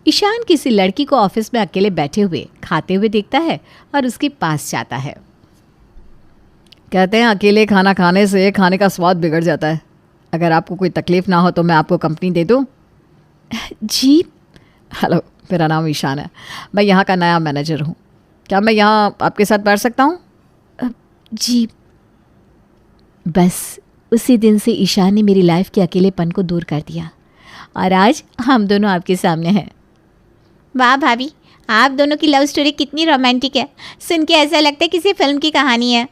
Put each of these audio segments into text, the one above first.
ईशान किसी लड़की को ऑफिस में अकेले बैठे हुए खाते हुए देखता है और उसके पास जाता है। कहते हैं अकेले खाना खाने से खाने का स्वाद बिगड़ जाता है। अगर आपको कोई तकलीफ़ ना हो तो मैं आपको कंपनी दे दूँ? जी। हेलो, मेरा नाम ईशान है। मैं यहाँ का नया मैनेजर हूँ। क्या मैं यहाँ आपके साथ बैठ सकता हूँ? जी। बस उसी दिन से ईशान ने मेरी लाइफ के अकेलेपन को दूर कर दिया और आज हम दोनों आपके सामने हैं। वाह भाभी, आप दोनों की लव स्टोरी कितनी रोमांटिक है। सुन के ऐसा लगता है किसी फिल्म की कहानी है।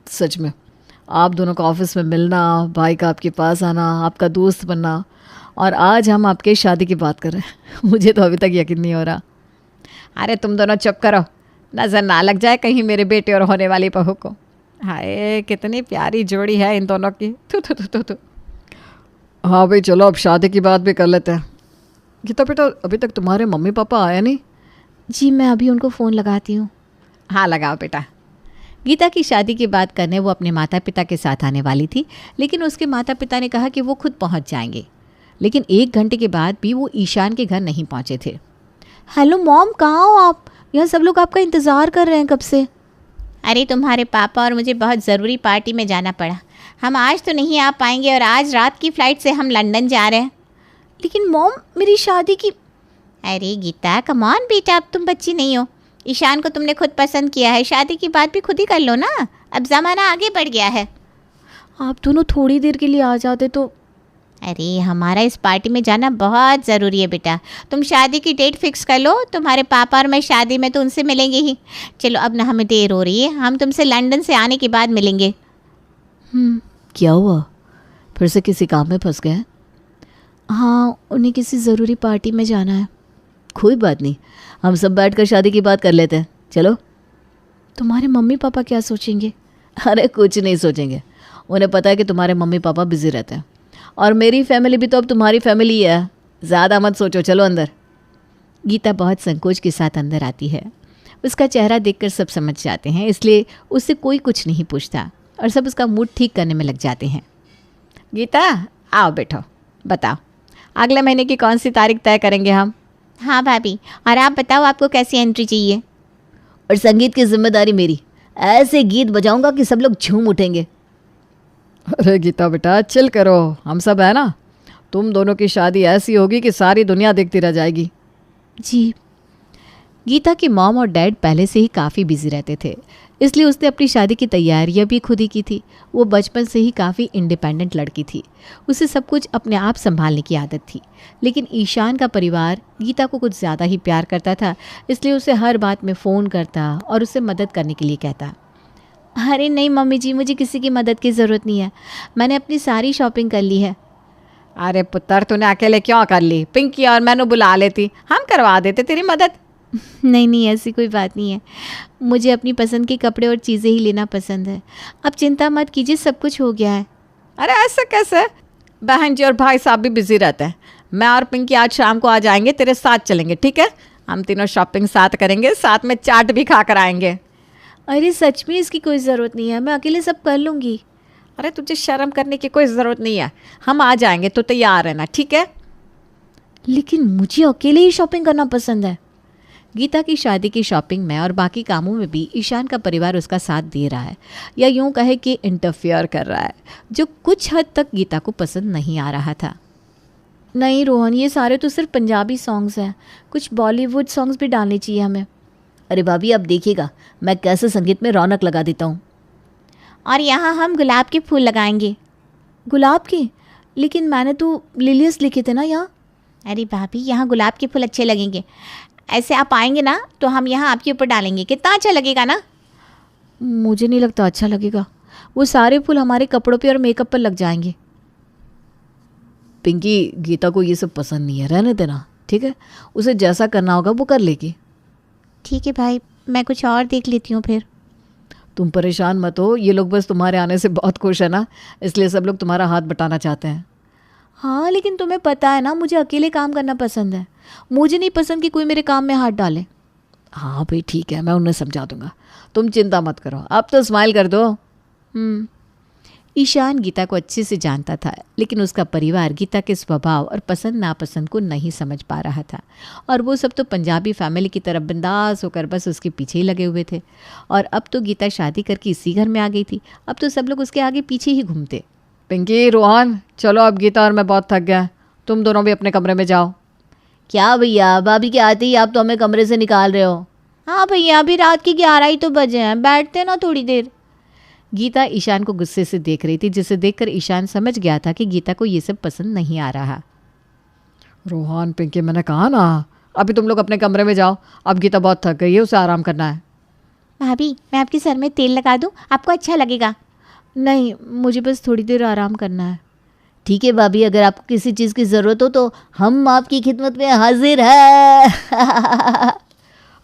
सच में आप दोनों का ऑफिस में मिलना, भाई का आपके पास आना, आपका दोस्त बनना, और आज हम आपके शादी की बात कर रहे हैं। मुझे तो अभी तक यकीन नहीं हो रहा। अरे तुम दोनों चुप करो, नज़र ना लग जाए कहीं मेरे बेटे और होने वाली बहू को। हाय, कितनी प्यारी जोड़ी है इन दोनों की। थू। हाँ भाई, चलो अब शादी की बात भी कर लेते हैं। गीता बेटा, अभी तक तुम्हारे मम्मी पापा आए नहीं? जी, मैं अभी उनको फ़ोन लगाती हूँ। हाँ, लगाओ बेटा। गीता की शादी की बात करने वो अपने माता पिता के साथ आने वाली थी, लेकिन उसके माता पिता ने कहा कि वो खुद पहुंच जाएंगे। लेकिन 1 घंटे के बाद भी वो ईशान के घर नहीं पहुंचे थे। हेलो मॉम, कहाँ हो आप? यहाँ सब लोग आपका इंतज़ार कर रहे हैं कब से। अरे तुम्हारे पापा और मुझे बहुत ज़रूरी पार्टी में जाना पड़ा। हम आज तो नहीं आ पाएंगे और आज रात की फ़्लाइट से हम लंदन जा रहे हैं। लेकिन मॉम, मेरी शादी की। अरे गीता, कम ऑन बेटा, अब तुम बच्ची नहीं हो। ईशान को तुमने खुद पसंद किया है, शादी की बात भी खुद ही कर लो ना। अब ज़माना आगे बढ़ गया है। आप दोनों थोड़ी देर के लिए आ जाते तो। अरे हमारा इस पार्टी में जाना बहुत ज़रूरी है बेटा। तुम शादी की डेट फिक्स कर लो। तुम्हारे पापा और मैं शादी में तो उनसे मिलेंगे ही। चलो अब ना हमें देर हो रही है, हम तुमसे लंदन से आने के बाद मिलेंगे। क्या हुआ? फिर से किसी काम में फंस गए? हाँ, उन्हें किसी ज़रूरी पार्टी में जाना है। कोई बात नहीं, हम सब बैठकर शादी की बात कर लेते हैं। चलो। तुम्हारे मम्मी पापा क्या सोचेंगे? अरे कुछ नहीं सोचेंगे, उन्हें पता है कि तुम्हारे मम्मी पापा बिजी रहते हैं, और मेरी फैमिली भी तो अब तुम्हारी फैमिली है। ज़्यादा मत सोचो, चलो अंदर। गीता बहुत संकोच के साथ अंदर आती है। उसका चेहरा देखकर सब समझ जाते हैं, इसलिए उससे कोई कुछ नहीं पूछता और सब उसका मूड ठीक करने में लग जाते हैं। गीता, आओ बैठो, बताओ अगले महीने की कौन सी तारीख तय करेंगे हम? हाँ भाभी, और आप बताओ आपको कैसी एंट्री चाहिए? और संगीत की जिम्मेदारी मेरी। ऐसे गीत बजाऊंगा कि सब लोग झूम उठेंगे। अरे गीता बेटा, चिल करो, हम सब है ना। तुम दोनों की शादी ऐसी होगी कि सारी दुनिया देखती रह जाएगी। जी। गीता की मॉम और डैड पहले से ही काफ़ी बिजी रहते थे, इसलिए उसने अपनी शादी की तैयारियां भी खुद ही की थी। वो बचपन से ही काफ़ी इंडिपेंडेंट लड़की थी, उसे सब कुछ अपने आप संभालने की आदत थी। लेकिन ईशान का परिवार गीता को कुछ ज़्यादा ही प्यार करता था, इसलिए उसे हर बात में फ़ोन करता और उसे मदद करने के लिए कहता। अरे नहीं मम्मी जी, मुझे किसी की मदद की ज़रूरत नहीं है, मैंने अपनी सारी शॉपिंग कर ली है। अरे पुत्र, तूने अकेले क्यों कर ली? पिंकी और मैनू बुला लेती, हम करवा देते तेरी मदद। नहीं, ऐसी कोई बात नहीं है। मुझे अपनी पसंद के कपड़े और चीज़ें ही लेना पसंद है। अब चिंता मत कीजिए, सब कुछ हो गया है। अरे ऐसे कैसे? बहन जी और भाई साहब भी बिजी रहते हैं। मैं और पिंकी आज शाम को आ जाएंगे, तेरे साथ चलेंगे, ठीक है? हम तीनों शॉपिंग साथ करेंगे, साथ में चाट भी खा कर आएंगे। अरे सच में इसकी कोई ज़रूरत नहीं है, मैं अकेले सब कर लूँगी। अरे तुझे शर्म करने की कोई ज़रूरत नहीं है, हम आ जाएंगे तो तैयार रहना, ठीक है? लेकिन मुझे अकेले ही शॉपिंग करना पसंद है। गीता की शादी की शॉपिंग में और बाकी कामों में भी ईशान का परिवार उसका साथ दे रहा है, या यूँ कहे कि इंटरफियर कर रहा है, जो कुछ हद तक गीता को पसंद नहीं आ रहा था। नहीं रोहन, ये सारे तो सिर्फ पंजाबी सॉन्ग्स हैं, कुछ बॉलीवुड सॉन्ग्स भी डालने चाहिए हमें। अरे भाभी, अब देखिएगा मैं कैसे संगीत में रौनक लगा देता हूँ। और यहाँ हम गुलाब के फूल लगाएंगे। गुलाब के? लेकिन मैंने तो लिलियस लिखे थे ना यहाँ। अरे भाभी, यहाँ गुलाब के फूल अच्छे लगेंगे। ऐसे आप आएंगे ना तो हम यहाँ आपके ऊपर डालेंगे, कितना अच्छा लगेगा ना? मुझे नहीं लगता अच्छा लगेगा, वो सारे फूल हमारे कपड़ों पे और मेकअप पर लग जाएंगे। पिंकी, गीता को ये सब पसंद नहीं है, रहने देना, ठीक है? उसे जैसा करना होगा वो कर लेगी। ठीक है भाई, मैं कुछ और देख लेती हूँ फिर। तुम परेशान मत हो, ये लोग बस तुम्हारे आने से बहुत खुश है ना, इसलिए सब लोग तुम्हारा हाथ बटाना चाहते हैं। हाँ, लेकिन तुम्हें पता है ना, मुझे अकेले काम करना पसंद है। मुझे नहीं पसंद कि कोई मेरे काम में हाथ डाले। हाँ भाई ठीक है, मैं उन्हें समझा दूंगा, तुम चिंता मत करो। अब तो स्माइल कर दो। ईशान गीता को अच्छे से जानता था, लेकिन उसका परिवार गीता के स्वभाव और पसंद नापसंद को नहीं समझ पा रहा था। और वो सब तो पंजाबी फैमिली की तरह बिंदास होकर बस उसके पीछे ही लगे हुए थे। और अब तो गीता शादी करके इसी घर में आ गई थी। अब तो सब लोग उसके आगे पीछे ही घूमते। पिंकी, रोहन, चलो अब गीता और मैं बहुत थक गया, तुम दोनों भी अपने कमरे में जाओ। क्या भैया, भाभी के आते ही आप तो हमें कमरे से निकाल रहे हो। हाँ भैया, अभी रात के 11 ही तो बजे हैं, बैठते ना थोड़ी देर। गीता ईशान को गुस्से से देख रही थी, जिसे देखकर ईशान समझ गया था कि गीता को ये सब पसंद नहीं आ रहा। रोहन, पिंकी, मैंने कहा ना अभी तुम लोग अपने कमरे में जाओ, अब गीता बहुत थक गई है, उसे आराम करना है। भाभी, मैं आपके सर में तेल लगा दूँ, आपको अच्छा लगेगा? नहीं, मुझे बस थोड़ी देर आराम करना है। ठीक है भाभी, अगर आपको किसी चीज़ की ज़रूरत हो तो हम आपकी खिदमत में हाजिर है।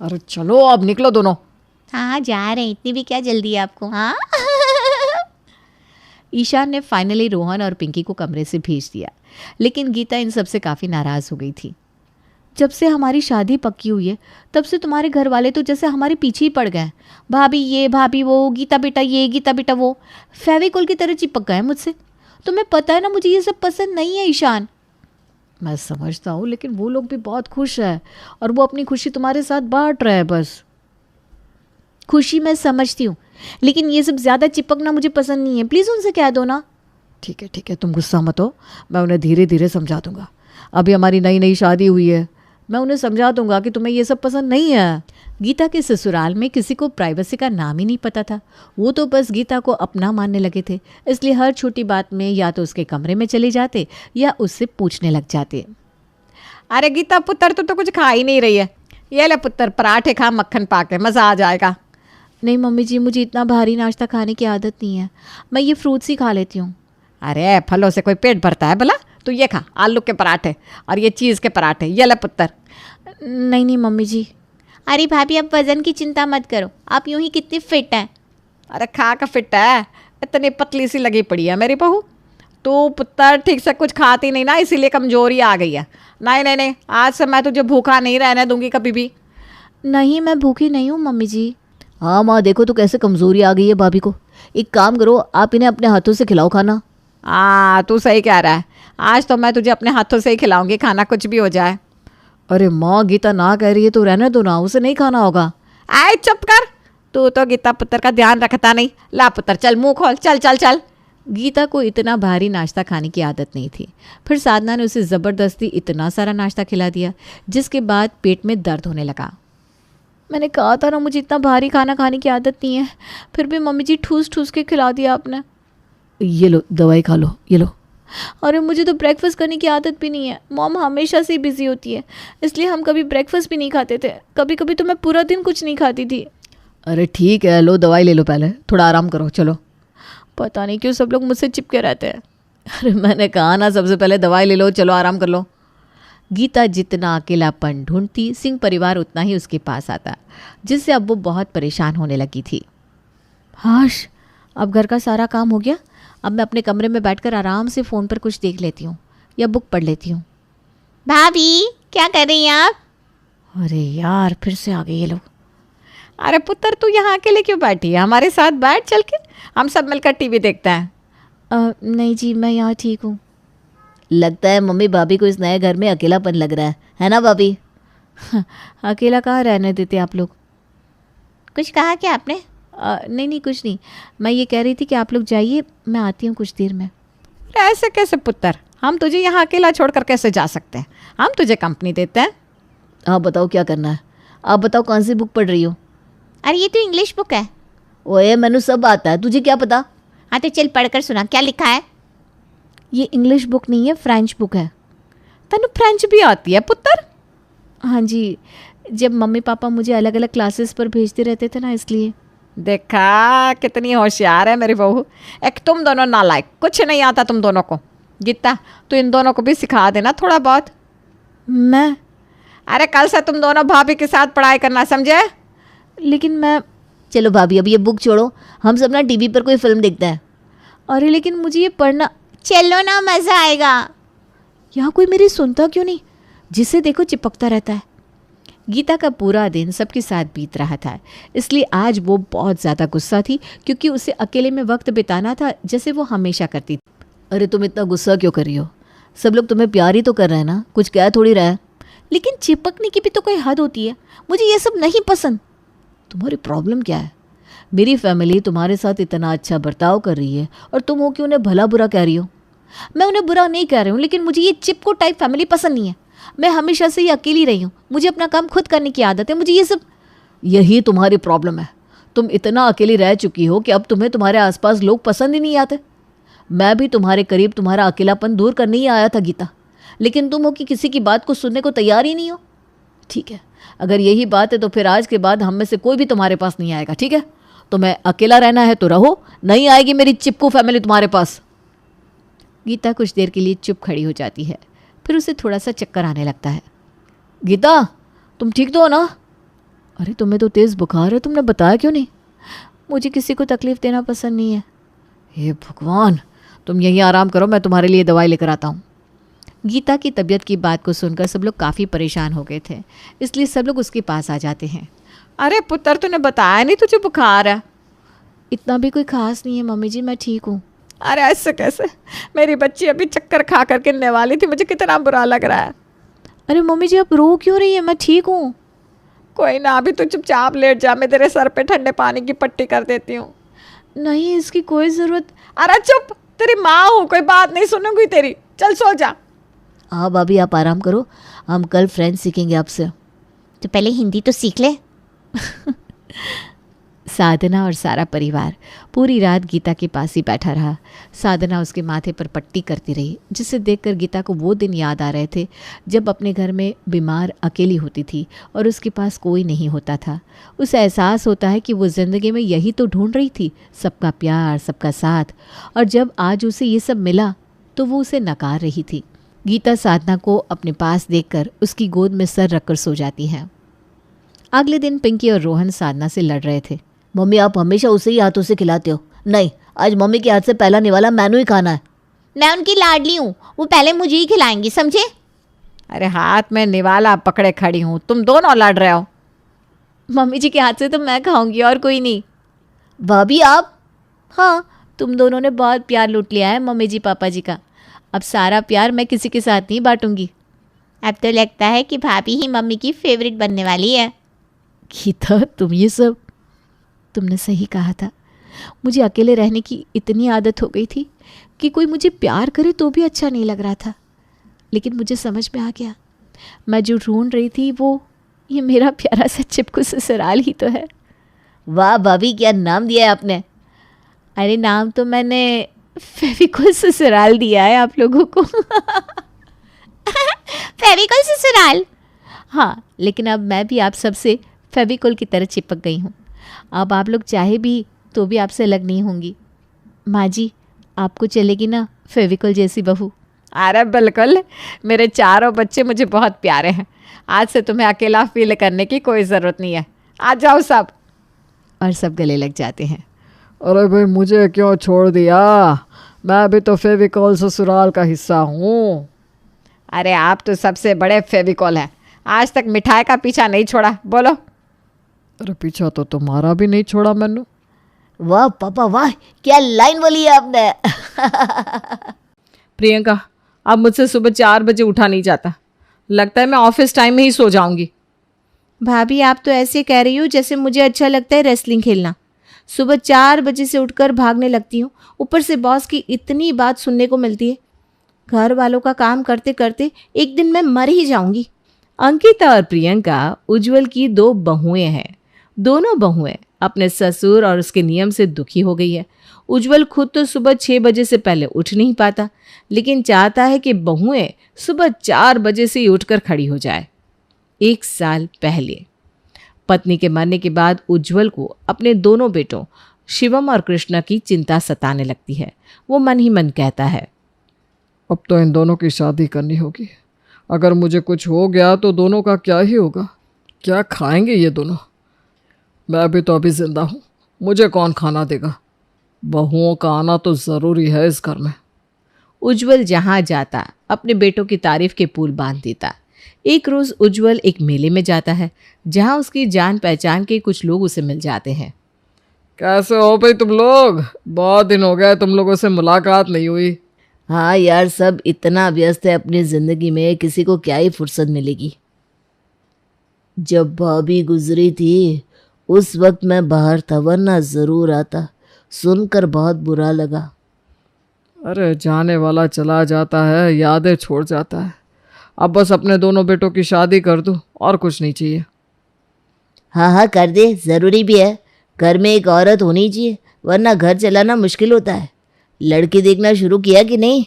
अरे चलो अब निकलो दोनों। हाँ, जा रहे हैं, इतनी भी क्या जल्दी है आपको? हाँ। ईशान ने फाइनली रोहन और पिंकी को कमरे से भेज दिया, लेकिन गीता इन सब से काफ़ी नाराज़ हो गई थी। जब से हमारी शादी पक्की हुई है तब से तुम्हारे घर वाले तो जैसे हमारे पीछे ही पड़ गए। भाभी ये, भाभी वो, गीता बेटा ये, गीता बेटा वो, फेविकोल की तरह चिपक गए मुझसे। तुम्हें पता है ना, मुझे ये सब पसंद नहीं है ईशान। मैं समझता हूँ, लेकिन वो लोग भी बहुत खुश है और वो अपनी खुशी तुम्हारे साथ बांट रहे हैं। बस खुशी मैं समझती हूँ, लेकिन ये सब ज़्यादा चिपकना मुझे पसंद नहीं है। प्लीज़ उनसे कह दो ना। ठीक है, तुम गुस्सा मत हो, मैं उन्हें धीरे धीरे समझा दूंगा। अभी हमारी नई नई शादी हुई है, मैं उन्हें समझा दूंगा कि तुम्हें ये सब पसंद नहीं है। गीता के ससुराल में किसी को प्राइवेसी का नाम ही नहीं पता था। वो तो बस गीता को अपना मानने लगे थे, इसलिए हर छोटी बात में या तो उसके कमरे में चले जाते या उससे पूछने लग जाते। अरे गीता पुत्र, तू तो कुछ खा ही नहीं रही है, ये ले पुत्र पराठे खा, मक्खन पाके, मज़ा आ जाएगा। नहीं मम्मी जी, मुझे इतना भारी नाश्ता खाने की आदत नहीं है, मैं ये फ्रूट्स ही खा लेती हूँ। अरे फलों से कोई पेट भरता है भला? तू ये खा, आलू के पराठे और ये चीज़ के पराठे, ये ले पुत्र। नहीं मम्मी जी। अरे भाभी, आप वज़न की चिंता मत करो, आप यूं ही कितनी फिट हैं। अरे खा का फिट है, इतनी पतली सी लगी पड़ी है मेरी बहू। तू पुत्र ठीक से कुछ खाती नहीं ना, इसीलिए कमजोरी आ गई है। नहीं, आज से मैं तुझे भूखा नहीं रहने दूंगी कभी भी। नहीं, मैं भूखी नहीं हूँ मम्मी जी। हाँ माँ, देखो तो कैसे कमज़ोरी आ गई है भाभी को। एक काम करो, आप इन्हें अपने हाथों से खिलाओ खाना। तू सही कह रहा है, आज तो मैं तुझे अपने हाथों से ही खिलाऊंगी खाना, कुछ भी हो जाए। अरे माँ, गीता ना कह रही है तो रहने दो ना, उसे नहीं खाना होगा। आए चुप कर, तू तो गीता पुत्र का ध्यान रखता नहीं। ला पुत्र, चल मुंह खोल, चल चल चल। गीता को इतना भारी नाश्ता खाने की आदत नहीं थी। फिर साधना ने उसे ज़बरदस्ती इतना सारा नाश्ता खिला दिया, जिसके बाद पेट में दर्द होने लगा। मैंने कहा था ना, मुझे इतना भारी खाना खाने की आदत नहीं है, फिर भी मम्मी जी ठूस ठूस के खिला दिया आपने। ये लो दवाई खा लो, ये लो। अरे मुझे तो ब्रेकफास्ट करने की आदत भी नहीं है, मॉम हमेशा से बिज़ी होती है, इसलिए हम कभी ब्रेकफास्ट भी नहीं खाते थे। कभी कभी तो मैं पूरा दिन कुछ नहीं खाती थी। अरे ठीक है, लो दवाई ले लो, पहले थोड़ा आराम करो, चलो। पता नहीं क्यों सब लोग मुझसे चिपके रहते हैं। अरे मैंने कहा ना, सबसे पहले दवाई ले लो, चलो आराम कर लो। गीता जितना अकेलापन ढूंढती, सिंह परिवार उतना ही उसके पास आता, जिससे अब वो बहुत परेशान होने लगी थी। हाश, अब घर का सारा काम हो गया, अब मैं अपने कमरे में बैठकर आराम से फ़ोन पर कुछ देख लेती हूँ या बुक पढ़ लेती हूँ। भाभी, क्या कर रही हैं आप? अरे यार, फिर से आ गए ये लोग। अरे पुत्र, तू यहाँ अकेले क्यों बैठी है? हमारे साथ बैठ, चल के हम सब मिलकर टीवी देखते हैं। नहीं जी, मैं यहाँ ठीक हूँ। लगता है मम्मी भाभी को इस नए घर में अकेलापन लग रहा है ना भाभी? अकेला कहाँ रहने देते आप लोग। कुछ कहा क्या आपने? नहीं कुछ नहीं, मैं ये कह रही थी कि आप लोग जाइए, मैं आती हूँ कुछ देर में। ऐसे कैसे पुत्र, हम तुझे यहाँ अकेला छोड़कर कैसे जा सकते हैं? हम तुझे कंपनी देते हैं। हाँ बताओ क्या करना है, आप बताओ कौन सी बुक पढ़ रही हो? अरे ये तो इंग्लिश बुक है। ओए मैनू सब आता है, तुझे क्या पता? हाँ तो चल पढ़कर सुना, क्या लिखा है? ये इंग्लिश बुक नहीं है, फ्रेंच बुक है। तेनू फ्रेंच भी आती है पुत्र? हाँ जी, जब मम्मी पापा मुझे अलग अलग क्लासेस पर भेजते रहते थे ना, इसलिए। देखा कितनी होशियार है मेरी बहू। एक तुम दोनों नालायक, कुछ नहीं आता तुम दोनों को। गीता, तो इन दोनों को भी सिखा देना थोड़ा बहुत। मैं? अरे कल से तुम दोनों भाभी के साथ पढ़ाई करना, समझे? लेकिन मैं। चलो भाभी, अब ये बुक छोड़ो, हम सब ना टीवी पर कोई फिल्म देखते हैं। अरे लेकिन मुझे ये पढ़ना। चलो ना, मज़ा आएगा। यहाँ कोई मेरी सुनता क्यों नहीं? जिसे देखो चिपकता रहता है। गीता का पूरा दिन सबके साथ बीत रहा था, इसलिए आज वो बहुत ज़्यादा गुस्सा थी क्योंकि उसे अकेले में वक्त बिताना था जैसे वो हमेशा करती थी। अरे तुम इतना गुस्सा क्यों कर रही हो? सब लोग तुम्हें प्यार ही तो कर रहे हैं ना, कुछ कह थोड़ी रहा है। लेकिन चिपकने की भी तो कोई हद होती है, मुझे ये सब नहीं पसंद। तुम्हारी प्रॉब्लम क्या है? मेरी फैमिली तुम्हारे साथ इतना अच्छा बर्ताव कर रही है और तुम हो कि उन्हें भला बुरा कह रही हो। मैं उन्हें बुरा नहीं कह रही हूँ, लेकिन मुझे ये चिपको टाइप फैमिली पसंद नहीं है। मैं हमेशा से ही अकेली रही हूँ, मुझे अपना काम खुद करने की आदत है। मुझे ये सब यही तुम्हारी प्रॉब्लम है। तुम इतना अकेली रह चुकी हो कि अब तुम्हें तुम्हारे आसपास लोग पसंद ही नहीं आते। मैं भी तुम्हारे करीब तुम्हारा अकेलापन दूर करने ही आया था गीता, लेकिन तुम हो कि किसी की बात को सुनने को तैयार ही नहीं हो। ठीक है, अगर यही बात है तो फिर आज के बाद हम में से कोई भी तुम्हारे पास नहीं आएगा, ठीक है? तुम्हें अकेला रहना है तो रहो, नहीं आएगी मेरी चिपकू फैमिली तुम्हारे पास। गीता कुछ देर के लिए चुप खड़ी हो जाती है, फिर उसे थोड़ा सा चक्कर आने लगता है। गीता, तुम ठीक तो हो ना? अरे तुम्हें तो तेज़ बुखार है, तुमने बताया क्यों नहीं? मुझे किसी को तकलीफ़ देना पसंद नहीं है। हे भगवान, तुम यहीं आराम करो, मैं तुम्हारे लिए दवाई लेकर आता हूँ। गीता की तबीयत की बात को सुनकर सब लोग काफ़ी परेशान हो गए थे, इसलिए सब लोग उसके पास आ जाते हैं। अरे पुत्र, तूने बताया नहीं तुझे बुखार है? इतना भी कोई ख़ास नहीं है मम्मी जी, मैं ठीक हूँ। अरे ऐसे कैसे? मेरी बच्ची अभी चक्कर खा कर गिरने वाली थी, मुझे कितना बुरा लग रहा है। अरे मम्मी जी, आप रो क्यों रही है? मैं ठीक हूँ। कोई ना, अभी तू चुपचाप लेट जा, मैं तेरे सर पे ठंडे पानी की पट्टी कर देती हूँ। नहीं, इसकी कोई ज़रूरत। अरे चुप, तेरी माँ हूँ, कोई बात नहीं सुनूंगी तेरी। चल सो जा। हाँ भाभी, आप आराम करो, हम कल फ्रेंच सीखेंगे आपसे। तो पहले हिंदी तो सीख ले। साधना और सारा परिवार पूरी रात गीता के पास ही बैठा रहा। साधना उसके माथे पर पट्टी करती रही, जिसे देखकर गीता को वो दिन याद आ रहे थे जब अपने घर में बीमार अकेली होती थी और उसके पास कोई नहीं होता था। उसे एहसास होता है कि वो ज़िंदगी में यही तो ढूंढ रही थी, सबका प्यार, सबका साथ, और जब आज उसे ये सब मिला तो वो उसे नकार रही थी। गीता साधना को अपने पास देखकर उसकी गोद में सर रखकर सो जाती है। अगले दिन पिंकी और रोहन साधना से लड़ रहे थे। मम्मी, आप हमेशा उसे ही हाथों से खिलाते हो। नहीं, आज मम्मी के हाथ से पहला निवाला मैनू ही खाना है। मैं उनकी लाडली हूँ, वो पहले मुझे ही खिलाएंगी, समझे? अरे हाथ में निवाला पकड़े खड़ी हूँ, तुम दोनों लड़ रहे हो। मम्मी जी के हाथ से तो मैं खाऊंगी और कोई नहीं। भाभी आप? हाँ, तुम दोनों ने बहुत प्यार लूट लिया है मम्मी जी पापा जी का। अब सारा प्यार मैं किसी के साथ नहीं बांटूंगी। अब तो लगता है कि भाभी ही मम्मी की फेवरेट बनने वाली है। गीता, तुम ये सब। तुमने सही कहा था, मुझे अकेले रहने की इतनी आदत हो गई थी कि कोई मुझे प्यार करे तो भी अच्छा नहीं लग रहा था। लेकिन मुझे समझ में आ गया, मैं जो ढूंढ रही थी वो ये मेरा प्यारा सा चिपकू ससुराल ही तो है। वाह भाभी, क्या नाम दिया है आपने? अरे नाम तो मैंने फेविकोल ससुराल दिया है आप लोगों को। फेविकोल ससुराल? हाँ, लेकिन अब मैं भी आप सबसे फेविकोल की तरह चिपक गई हूँ। अब आप लोग चाहे भी तो भी आपसे अलग नहीं होंगी। माँ जी, आपको चलेगी ना फेविकोल जैसी बहू? अरे बिल्कुल, मेरे चारों बच्चे मुझे बहुत प्यारे हैं। आज से तुम्हें अकेला फील करने की कोई ज़रूरत नहीं है। आ जाओ सब। और सब गले लग जाते हैं। अरे भाई, मुझे क्यों छोड़ दिया? मैं भी तो फेविकोल ससुराल का हिस्सा हूँ। अरे आप तो सबसे बड़े फेविकोल हैं, आज तक मिठाई का पीछा नहीं छोड़ा। बोलो। अरे पीछा तो तुम्हारा भी नहीं छोड़ा मैंने। वाह पापा वाह, क्या लाइन बोली है आपने। प्रियंका, अब मुझसे सुबह 4 बजे उठा नहीं जाता। लगता है मैं ऑफिस टाइम में ही सो जाऊंगी। भाभी, आप तो ऐसे कह रही हो जैसे मुझे अच्छा लगता है रेसलिंग खेलना। सुबह 4 बजे से उठकर भागने लगती हूँ, ऊपर से बॉस की इतनी बात सुनने को मिलती है। घर वालों का काम करते करते एक दिन मैं मर ही जाऊंगी। अंकिता और प्रियंका उज्जवल की 2 बहुएं हैं। दोनों बहुएं अपने ससुर और उसके नियम से दुखी हो गई है। उज्जवल खुद तो सुबह 6 बजे से पहले उठ नहीं पाता, लेकिन चाहता है कि बहुएं सुबह 4 बजे से ही उठकर खड़ी हो जाए। 1 साल पहले पत्नी के मरने के बाद उज्जवल को अपने दोनों बेटों शिवम और कृष्णा की चिंता सताने लगती है। वो मन ही मन कहता है, अब तो इन दोनों की शादी करनी होगी। अगर मुझे कुछ हो गया तो दोनों का क्या ही होगा? क्या खाएंगे ये दोनों? मैं भी तो अभी जिंदा हूँ, मुझे कौन खाना देगा? बहुओं का आना तो ज़रूरी है इस घर में। उज्जवल जहाँ जाता अपने बेटों की तारीफ के पुल बांध देता। एक रोज उज्जवल एक मेले में जाता है जहां उसकी जान पहचान के कुछ लोग उसे मिल जाते हैं। कैसे हो भाई तुम लोग? बहुत दिन हो गए तुम लोगों से मुलाकात नहीं हुई। हाँ यार, सब इतना व्यस्त है अपनी ज़िंदगी में, किसी को क्या ही फुर्सत मिलेगी। जब भाभी गुजरी थी उस वक्त मैं बाहर था, वरना ज़रूर आता। सुनकर बहुत बुरा लगा। अरे जाने वाला चला जाता है, यादें छोड़ जाता है। अब बस अपने दोनों बेटों की शादी कर दूं, और कुछ नहीं चाहिए। हाँ हाँ कर दे, ज़रूरी भी है। घर में एक औरत होनी चाहिए, वरना घर चलाना मुश्किल होता है। लड़की देखना शुरू किया कि नहीं?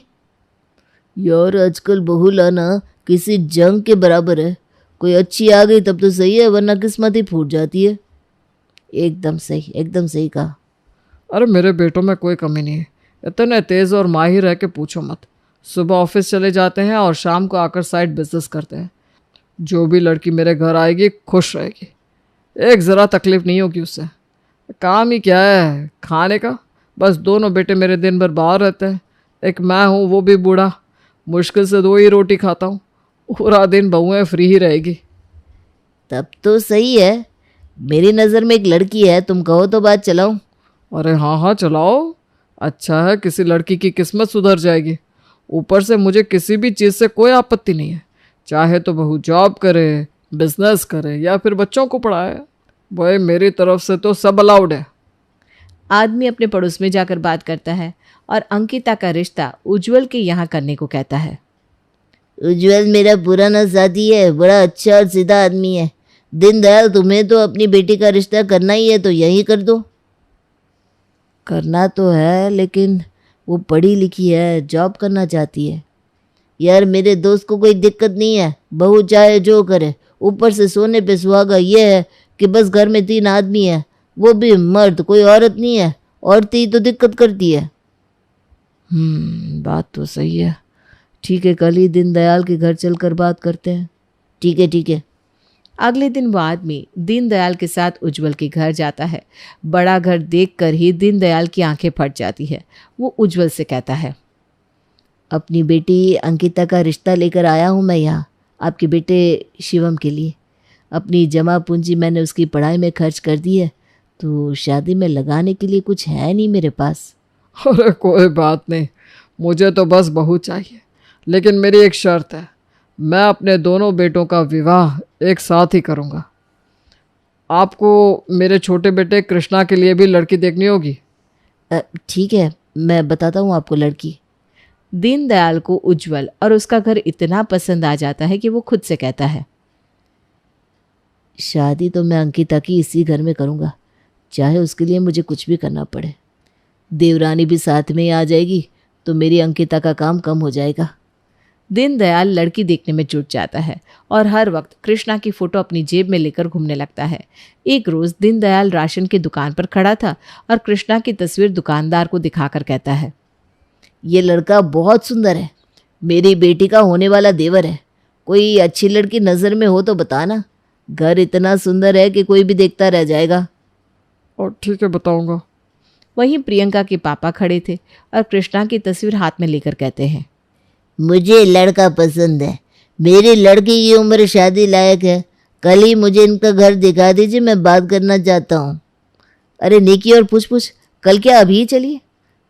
यार आजकल बहू लाना किसी जंग के बराबर है। कोई अच्छी आ गई तब तो सही है, वरना किस्मत ही फूट जाती है। एकदम सही, एकदम सही कहा। अरे मेरे बेटों में कोई कमी नहीं है, इतने तेज़ और माहिर है कि पूछो मत। सुबह ऑफिस चले जाते हैं और शाम को आकर साइड बिजनेस करते हैं। जो भी लड़की मेरे घर आएगी खुश रहेगी, एक ज़रा तकलीफ नहीं होगी उससे। काम ही क्या है, खाने का। बस दोनों बेटे मेरे दिन भर बाहर रहते हैं। एक मैं हूँ, वो भी बूढ़ा, मुश्किल से 2 ही रोटी खाता हूँ। पूरा दिन बहुएं फ्री ही रहेगी। तब तो सही है। मेरी नज़र में एक लड़की है, तुम कहो तो बात चलाऊं। अरे हाँ हाँ चलाओ, अच्छा है, किसी लड़की की किस्मत सुधर जाएगी। ऊपर से मुझे किसी भी चीज़ से कोई आपत्ति नहीं है, चाहे तो बहू जॉब करे, बिजनेस करे या फिर बच्चों को पढ़ाए। भाई मेरी तरफ से तो सब अलाउड है। आदमी अपने पड़ोस में जाकर बात करता है और अंकिता का रिश्ता उज्जवल के यहाँ करने को कहता है। उज्जवल मेरा पुराना साथी है, बड़ा अच्छा और सीधा आदमी है। दीनदयाल, तुम्हें तो अपनी बेटी का रिश्ता करना ही है तो यही कर दो। करना तो है, लेकिन वो पढ़ी लिखी है, जॉब करना चाहती है। यार मेरे दोस्त को कोई दिक्कत नहीं है, बहू चाहे जो करे। ऊपर से सोने पे सुहागा ये है कि बस घर में 3 आदमी है, वो भी मर्द, कोई औरत नहीं है। औरतें ही तो दिक्कत करती है। बात तो सही है। ठीक है, कल ही दीनदयाल के घर चलकर बात करते हैं। ठीक है ठीक है। अगले दिन वो आदमी दीनदयाल के साथ उज्जवल के घर जाता है। बड़ा घर देखकर ही दीनदयाल की आंखें फट जाती है। वो उज्जवल से कहता है, अपनी बेटी अंकिता का रिश्ता लेकर आया हूँ मैं यहाँ, आपके बेटे शिवम के लिए। अपनी जमा पूंजी मैंने उसकी पढ़ाई में खर्च कर दी है, तो शादी में लगाने के लिए कुछ है नहीं मेरे पास। अरे कोई बात नहीं, मुझे तो बस बहू चाहिए, लेकिन मेरी एक शर्त है। मैं अपने दोनों बेटों का विवाह एक साथ ही करूँगा। आपको मेरे छोटे बेटे कृष्णा के लिए भी लड़की देखनी होगी। ठीक है, मैं बताता हूँ आपको लड़की। दीनदयाल को उज्जवल और उसका घर इतना पसंद आ जाता है कि वो खुद से कहता है, शादी तो मैं अंकिता की इसी घर में करूँगा, चाहे उसके लिए मुझे कुछ भी करना पड़े। देवरानी भी साथ में ही आ जाएगी तो मेरी अंकिता का काम कम हो जाएगा। दीनदयाल लड़की देखने में जुट जाता है और हर वक्त कृष्णा की फोटो अपनी जेब में लेकर घूमने लगता है। एक रोज दीनदयाल राशन की दुकान पर खड़ा था और कृष्णा की तस्वीर दुकानदार को दिखाकर कहता है, ये लड़का बहुत सुंदर है, मेरी बेटी का होने वाला देवर है। कोई अच्छी लड़की नज़र में हो तो बताना। घर इतना सुंदर है कि कोई भी देखता रह जाएगा। और ठीक है, बताऊंगा। वहीं प्रियंका के पापा खड़े थे और कृष्णा की तस्वीर हाथ में लेकर कहते हैं, मुझे लड़का पसंद है, मेरी लड़की की उम्र शादी लायक है। कल ही मुझे इनका घर दिखा दीजिए, मैं बात करना चाहता हूँ। अरे निकी और पूछ कल क्या अभी ही चलिए।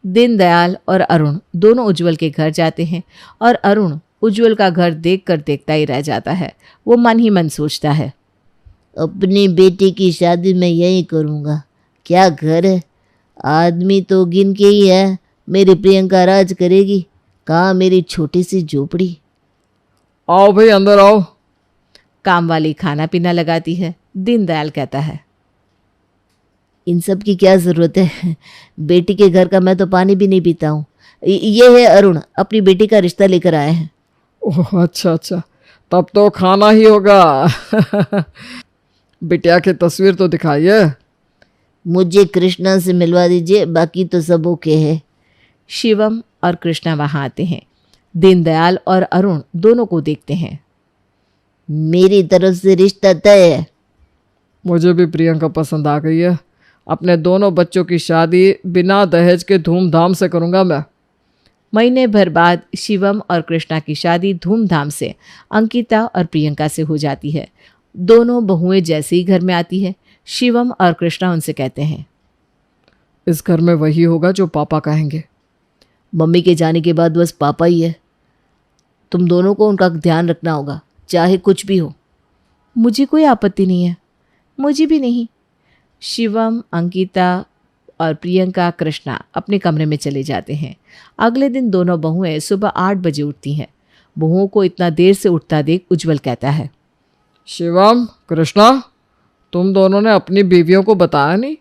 दीनदयाल और अरुण दोनों उज्जवल के घर जाते हैं और अरुण उज्जवल का घर देखकर देखता ही रह जाता है। वो मन ही मन सोचता है, अपनी बेटी की शादी मैं यही करूँगा। क्या घर है, आदमी तो गिन के ही है। मेरी प्रियंका राज करेगी, कहाँ मेरी छोटी सी झोपड़ी। आओ भाई अंदर आओ। काम वाली खाना पीना लगाती है। दीनदयाल कहता है, इन सब की क्या ज़रूरत है, बेटी के घर का मैं तो पानी भी नहीं पीता हूँ। ये है अरुण, अपनी बेटी का रिश्ता लेकर आए हैं। ओह अच्छा, तब तो खाना ही होगा। बिटिया की तस्वीर तो दिखाइए। मुझे कृष्णा से मिलवा दीजिए, बाकी तो सब ओके है। शिवम और कृष्णा वहां आते हैं। दीनदयाल और अरुण दोनों को देखते हैं। मेरी तरफ से रिश्ता तय है। मुझे भी प्रियंका पसंद आ गई है। अपने दोनों बच्चों की शादी बिना दहेज के धूमधाम से करूँगा मैं। महीने भर बाद शिवम और कृष्णा की शादी धूमधाम से अंकिता और प्रियंका से हो जाती है। दोनों बहुएं जैसे ही घर में आती है, शिवम और कृष्णा उनसे कहते हैं, इस घर में वही होगा जो पापा कहेंगे। मम्मी के जाने के बाद बस पापा ही है। तुम दोनों को उनका ध्यान रखना होगा, चाहे कुछ भी हो। मुझे कोई आपत्ति नहीं है। मुझे भी नहीं। शिवम, अंकिता और प्रियंका, कृष्णा अपने कमरे में चले जाते हैं। अगले दिन दोनों बहुएं सुबह 8 बजे उठती हैं। बहुओं को इतना देर से उठता देख उज्जवल कहता है, शिवम, कृष्णा, तुम दोनों ने अपनी बीवियों को बताया नहीं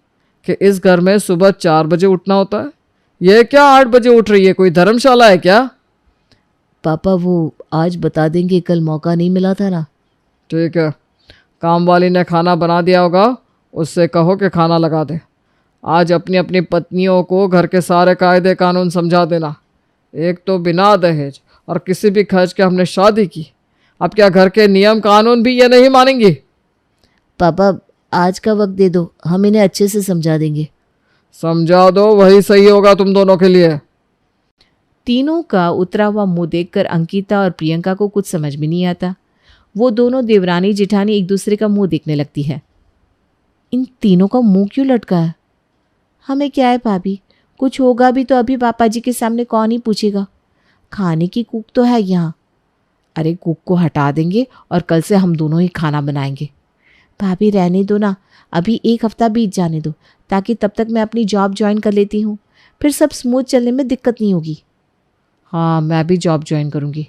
कि इस घर में सुबह 4 बजे उठना होता है? ये क्या 8 बजे उठ रही है? कोई धर्मशाला है क्या? पापा वो आज बता देंगे, कल मौका नहीं मिला था ना। ठीक है, काम वाली ने खाना बना दिया होगा, उससे कहो कि खाना लगा दे। आज अपनी अपनी पत्नियों को घर के सारे कायदे कानून समझा देना। एक तो बिना दहेज और किसी भी खर्च के हमने शादी की, अब क्या घर के नियम कानून भी ये नहीं मानेंगी? पापा आज का वक्त दे दो, हम इन्हें अच्छे से समझा देंगे। समझा दो, वही सही होगा तुम दोनों के लिए। तीनों का उतरा हुआ मुंह देखकर अंकिता और प्रियंका को कुछ समझ में नहीं आता। वो दोनों देवरानी जिठानी एक दूसरे का मुंह देखने लगती है। इन तीनों का मुंह क्यों लटका है? हमें क्या है भाभी, कुछ होगा भी तो अभी पापा जी के सामने कौन ही पूछेगा। खाने की कुक तो है यहाँ। अरे कुक को हटा देंगे और कल से हम दोनों ही खाना बनाएंगे। भाभी रहने दो ना, अभी 1 हफ्ता बीत जाने दो, ताकि तब तक मैं अपनी जॉब ज्वाइन कर लेती हूँ, फिर सब स्मूथ चलने में दिक्कत नहीं होगी। हाँ, मैं भी जॉब ज्वाइन करूँगी।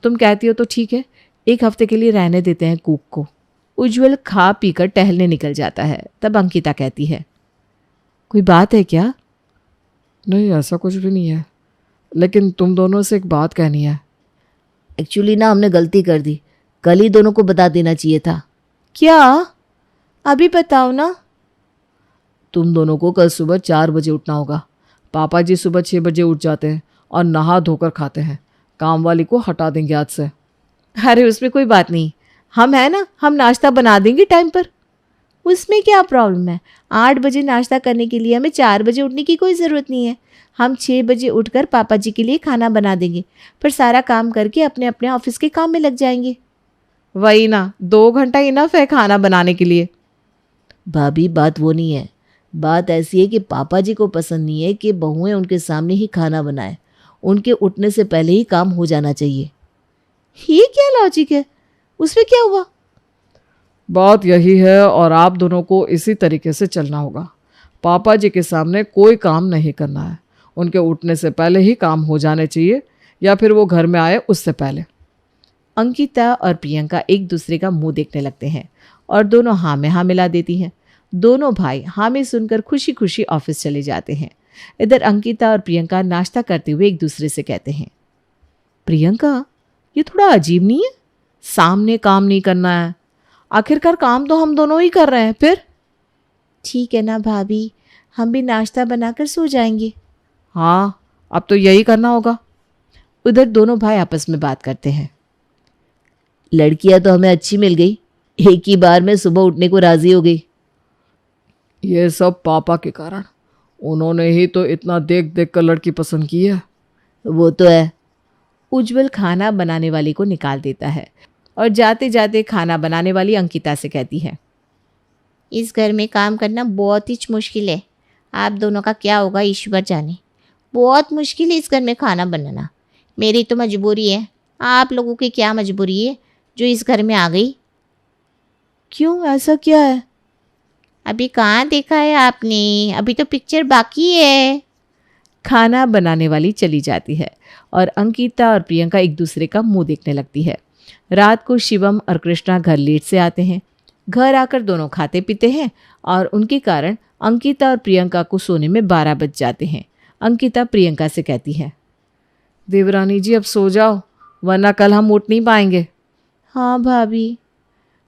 तुम कहती हो तो ठीक है, 1 हफ्ते के लिए रहने देते हैं कुक को। उज्जवल खा पीकर टहलने निकल जाता है। तब अंकिता कहती है, कोई बात है क्या? नहीं, ऐसा कुछ भी नहीं है, लेकिन तुम दोनों से एक बात कहनी है। एक्चुअली ना हमने गलती कर दी, कल ही दोनों को बता देना चाहिए था। क्या? अभी बताओ ना। तुम दोनों को कल सुबह 4 बजे उठना होगा। पापा जी सुबह 6 बजे उठ जाते हैं और नहा धोकर खाते हैं। काम वाली को हटा देंगे आज से। अरे उसमें कोई बात नहीं, हम है ना, हम नाश्ता बना देंगे टाइम पर। उसमें क्या प्रॉब्लम है? 8 बजे नाश्ता करने के लिए हमें 4 बजे उठने की कोई ज़रूरत नहीं है। हम 6 बजे उठकर पापा जी के लिए खाना बना देंगे, फिर सारा काम करके अपने अपने ऑफिस के काम में लग जाएंगे। वही ना, 2 घंटा इनफ है खाना बनाने के लिए। भाभी बात वो नहीं है, बात ऐसी है कि पापा जी को पसंद नहीं है कि बहुएं उनके सामने ही खाना बनाएं। उनके उठने से पहले ही काम हो जाना चाहिए। ये क्या लॉजिक है? उसमें क्या हुआ? बात यही है और आप दोनों को इसी तरीके से चलना होगा। पापा जी के सामने कोई काम नहीं करना है। उनके उठने से पहले ही काम हो जाने चाहिए, या फिर वो घर में आए उससे पहले। अंकिता और प्रियंका एक दूसरे का मुंह देखने लगते हैं और दोनों हाँ में हाँ मिला देती हैं। दोनों भाई हाँ में सुनकर खुशी खुशी ऑफिस चले जाते हैं। इधर अंकिता और प्रियंका नाश्ता करते हुए एक दूसरे से कहते हैं, प्रियंका ये थोड़ा अजीब नहीं है? सामने काम नहीं करना है, आखिरकार काम तो हम दोनों ही कर रहे हैं। फिर ठीक है ना भाभी, हम भी नाश्ता बनाकर सो जाएंगे। हाँ, अब तो यही करना होगा। उधर दोनों भाई आपस में बात करते हैं। लड़कियां तो हमें अच्छी मिल गई, एक ही बार में सुबह उठने को राजी हो गई। ये सब पापा के कारण, उन्होंने ही तो इतना देख देख कर लड़की पसंद की है। वो तो है। उज्जवल खाना बनाने वाली को निकाल देता है और जाते जाते खाना बनाने वाली अंकिता से कहती है, इस घर में काम करना बहुत ही मुश्किल है। आप दोनों का क्या होगा ईश्वर जाने। बहुत मुश्किल है इस घर में खाना बनाना। मेरी तो मजबूरी है, आप लोगों की क्या मजबूरी है जो इस घर में आ गई? क्यों, ऐसा क्या है? अभी कहाँ देखा है आपने? अभी तो पिक्चर बाकी है। खाना बनाने वाली चली जाती है और अंकिता और प्रियंका एक दूसरे का मुंह देखने लगती है। रात को शिवम और कृष्णा घर लेट से आते हैं। घर आकर दोनों खाते पीते हैं और उनके कारण अंकिता और प्रियंका को सोने में 12 बज जाते हैं। अंकिता प्रियंका से कहती है, देवरानी जी अब सो जाओ, वरना कल हम उठ नहीं पाएंगे। हाँ भाभी।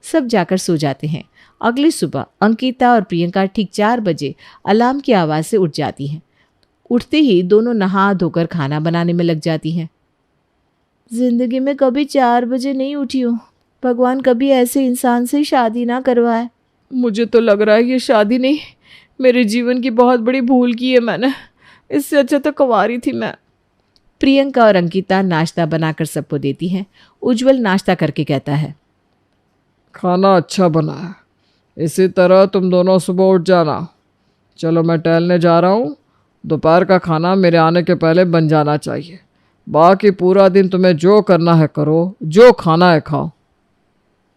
सब जाकर सो जाते हैं। अगली सुबह अंकिता और प्रियंका ठीक 4 बजे अलार्म की आवाज़ से उठ जाती हैं। उठते ही दोनों नहा धोकर खाना बनाने में लग जाती हैं। जिंदगी में कभी 4 बजे नहीं उठी हूँ। भगवान कभी ऐसे इंसान से शादी ना करवाए। मुझे तो लग रहा है ये शादी नहीं, मेरे जीवन की बहुत बड़ी भूल की है मैंने। इससे अच्छा तो कुंवारी थी मैं। प्रियंका और अंकिता नाश्ता बनाकर सबको देती हैं। उज्जवल नाश्ता करके कहता है, खाना अच्छा बना है, इसी तरह तुम दोनों सुबह उठ जाना। चलो मैं टहलने जा रहा हूँ, दोपहर का खाना मेरे आने के पहले बन जाना चाहिए। बाकी पूरा दिन तुम्हें जो करना है करो, जो खाना है खाओ।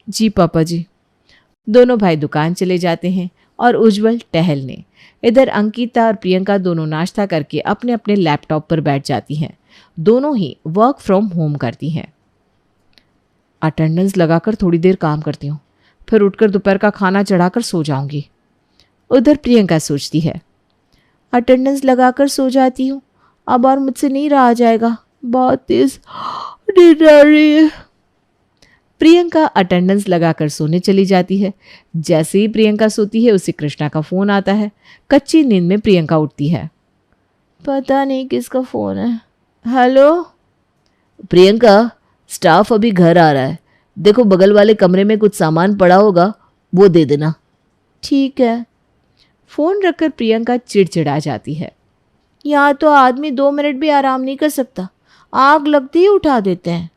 जी पापा जी। दोनों भाई दुकान चले जाते हैं और उज्जवल टहलने। इधर अंकिता और प्रियंका दोनों नाश्ता करके अपने अपने लैपटॉप पर बैठ जाती हैं। दोनों ही वर्क फ्रॉम होम करती हैं। अटेंडेंस लगाकर थोड़ी देर काम करती हूँ, फिर उठकर दोपहर का खाना चढ़ाकर सो जाऊंगी। उधर प्रियंका सोचती है, अटेंडेंस लगाकर सो जाती हूँ, अब और मुझसे नहीं रहा जाएगा, बहुत तेज नींद आ रही है। प्रियंका अटेंडेंस लगाकर सोने चली जाती है। जैसे ही प्रियंका सोती है उसे कृष्णा का फोन आता है। कच्ची नींद में प्रियंका उठती है। पता नहीं किसका फोन है। हेलो प्रियंका, स्टाफ अभी घर आ रहा है, देखो बगल वाले कमरे में कुछ सामान पड़ा होगा, वो दे देना। ठीक है। फोन रखकर प्रियंका चिड़चिड़ा जाती है। यहाँ तो आदमी 2 मिनट भी आराम नहीं कर सकता, आग लगती ही उठा देते हैं।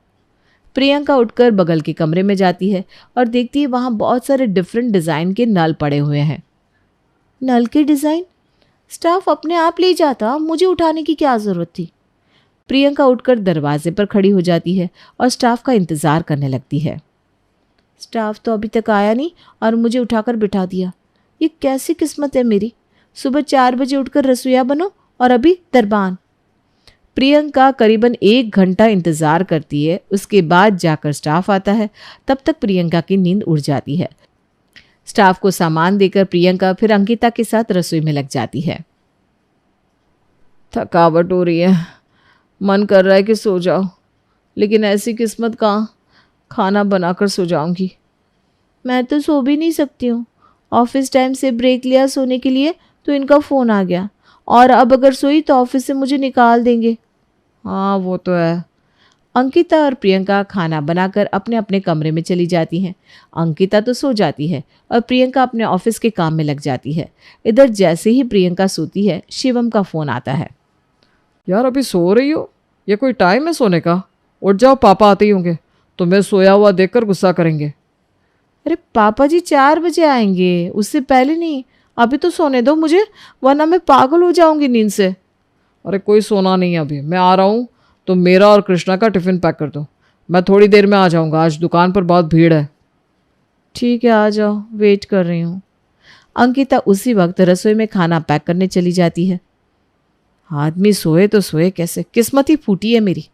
प्रियंका उठकर बगल के कमरे में जाती है और देखती है वहाँ बहुत सारे डिफरेंट डिज़ाइन के नल पड़े हुए हैं। नल के डिज़ाइन? स्टाफ अपने आप ले जाता, मुझे उठाने की क्या ज़रूरत थी। प्रियंका उठकर दरवाजे पर खड़ी हो जाती है और स्टाफ का इंतज़ार करने लगती है। स्टाफ तो अभी तक आया नहीं और मुझे उठाकर बिठा दिया, ये कैसी किस्मत है मेरी। सुबह 4 बजे उठकर रसोईया बनो और अभी दरबान। प्रियंका करीबन 1 घंटा इंतज़ार करती है, उसके बाद जाकर स्टाफ आता है। तब तक प्रियंका की नींद उड़ जाती है। स्टाफ को सामान देकर प्रियंका फिर अंकिता के साथ रसोई में लग जाती है। थकावट हो रही है, मन कर रहा है कि सो जाओ, लेकिन ऐसी किस्मत कहाँ, खाना बनाकर सो जाऊंगी। मैं तो सो भी नहीं सकती हूँ, ऑफिस टाइम से ब्रेक लिया सोने के लिए तो इनका फ़ोन आ गया, और अब अगर सोई तो ऑफिस से मुझे निकाल देंगे। हाँ वो तो है। अंकिता और प्रियंका खाना बनाकर अपने अपने कमरे में चली जाती हैं। अंकिता तो सो जाती है और प्रियंका अपने ऑफिस के काम में लग जाती है। इधर जैसे ही प्रियंका सोती है, शिवम का फ़ोन आता है। यार अभी सो रही हो? ये कोई टाइम है सोने का? उठ जाओ, पापा आते ही होंगे, तुम्हें सोया हुआ देखकर गुस्सा करेंगे। अरे पापा जी 4 बजे आएंगे, उससे पहले नहीं, अभी तो सोने दो मुझे, वरना मैं पागल हो जाऊंगी नींद से। अरे कोई सोना नहीं है अभी, मैं आ रहा हूँ, तुम मेरा और कृष्णा का टिफ़िन पैक कर दो, मैं थोड़ी देर में आ जाऊँगा, आज दुकान पर बहुत भीड़ है। ठीक है, आ जाओ, वेट कर रही हूँ। अंकिता उसी वक्त रसोई में खाना पैक करने चली जाती है। आदमी सोए तो सोए कैसे, किस्मत ही फूटी है मेरी।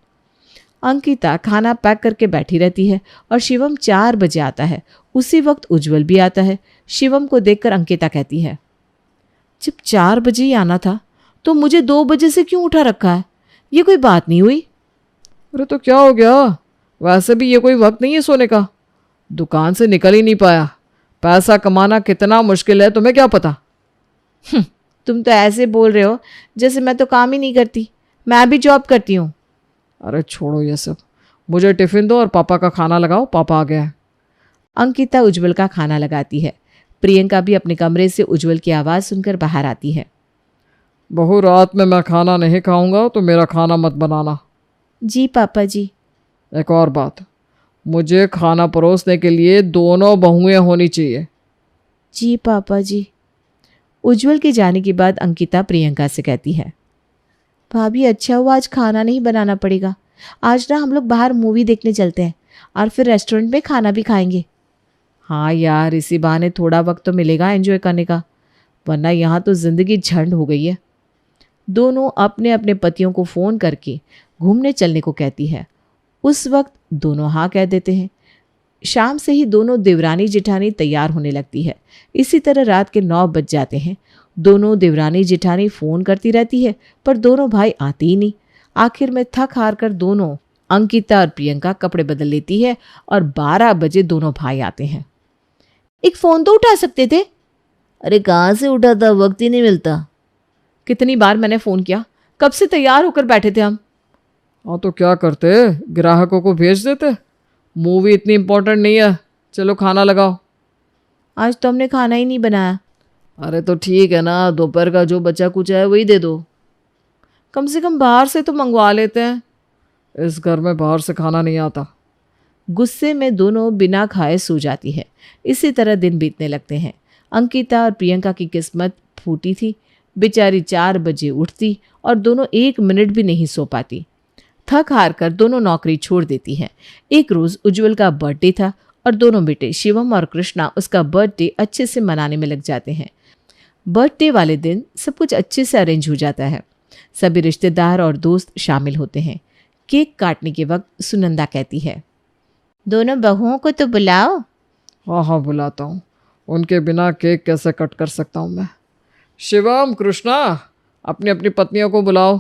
अंकिता खाना पैक करके बैठी रहती है और शिवम 4 बजे आता है। उसी वक्त उज्जवल भी आता है। शिवम को देखकर अंकिता कहती है, जब 4 बजे ही आना था तो मुझे 2 बजे से क्यों उठा रखा है, ये कोई बात नहीं हुई। अरे तो क्या हो गया, वैसे भी ये कोई वक्त नहीं है सोने का, दुकान से निकल ही नहीं पाया, पैसा कमाना कितना मुश्किल है तुम्हें क्या पता। तुम तो ऐसे बोल रहे हो जैसे मैं तो काम ही नहीं करती, मैं भी जॉब करती हूँ। अरे छोड़ो ये सब, मुझे टिफ़िन दो और पापा का खाना लगाओ, पापा आ गया है। अंकिता उज्जवल का खाना लगाती है। प्रियंका भी अपने कमरे से उज्जवल की आवाज़ सुनकर बाहर आती है। बहू, रात में मैं खाना नहीं खाऊंगा तो मेरा खाना मत बनाना। जी पापा जी। एक और बात, मुझे खाना परोसने के लिए दोनों बहुएं होनी चाहिए। जी पापा जी। उज्जवल के जाने के बाद अंकिता प्रियंका से कहती है, भाभी अच्छा हुआ आज खाना नहीं बनाना पड़ेगा, आज ना हम लोग बाहर मूवी देखने चलते हैं और फिर रेस्टोरेंट में खाना भी खाएंगे। हाँ यार, इसी बहाने थोड़ा वक्त तो मिलेगा एंजॉय करने का, वरना यहाँ तो ज़िंदगी झंड हो गई है। दोनों अपने अपने पतियों को फ़ोन करके घूमने चलने को कहती है। उस वक्त दोनों हाँ कह देते हैं। शाम से ही दोनों देवरानी जेठानी तैयार होने लगती है। इसी तरह रात के 9 बज जाते हैं। दोनों देवरानी जेठानी फ़ोन करती रहती है पर दोनों भाई आते ही नहीं। आखिर में थक हार कर दोनों अंकिता और प्रियंका कपड़े बदल लेती है और 12 बजे दोनों भाई आते हैं। एक फ़ोन तो उठा सकते थे। अरे कहाँ से उठाता, वक्त ही नहीं मिलता। कितनी बार मैंने फ़ोन किया, कब से तैयार होकर बैठे थे हम। हाँ तो क्या करते, ग्राहकों को भेज देते, मूवी इतनी इम्पोर्टेंट नहीं है, चलो खाना लगाओ। आज तो हमने खाना ही नहीं बनाया। अरे तो ठीक है ना, दोपहर का जो बचा कुछ है वही दे दो। कम से कम बाहर से तो मंगवा लेते हैं। इस घर में बाहर से खाना नहीं आता। गुस्से में दोनों बिना खाए सो जाती है। इसी तरह दिन बीतने लगते हैं। अंकिता और प्रियंका की किस्मत फूटी थी। बेचारी 4 बजे उठती और दोनों 1 मिनट भी नहीं सो पाती। थक हार कर दोनों नौकरी छोड़ देती हैं। एक रोज़ उज्जवल का बर्थडे था और दोनों बेटे शिवम और कृष्णा उसका बर्थडे अच्छे से मनाने में लग जाते हैं। बर्थडे वाले दिन सब कुछ अच्छे से अरेंज हो जाता है। सभी रिश्तेदार और दोस्त शामिल होते हैं। केक काटने के वक्त सुनंदा कहती है, दोनों बहुओं को तो बुलाओ। हाँ हाँ बुलाता हूँ, उनके बिना केक कैसे कट कर सकता हूँ मैं। शिवम, कृष्णा, अपनी अपनी पत्नियों को बुलाओ।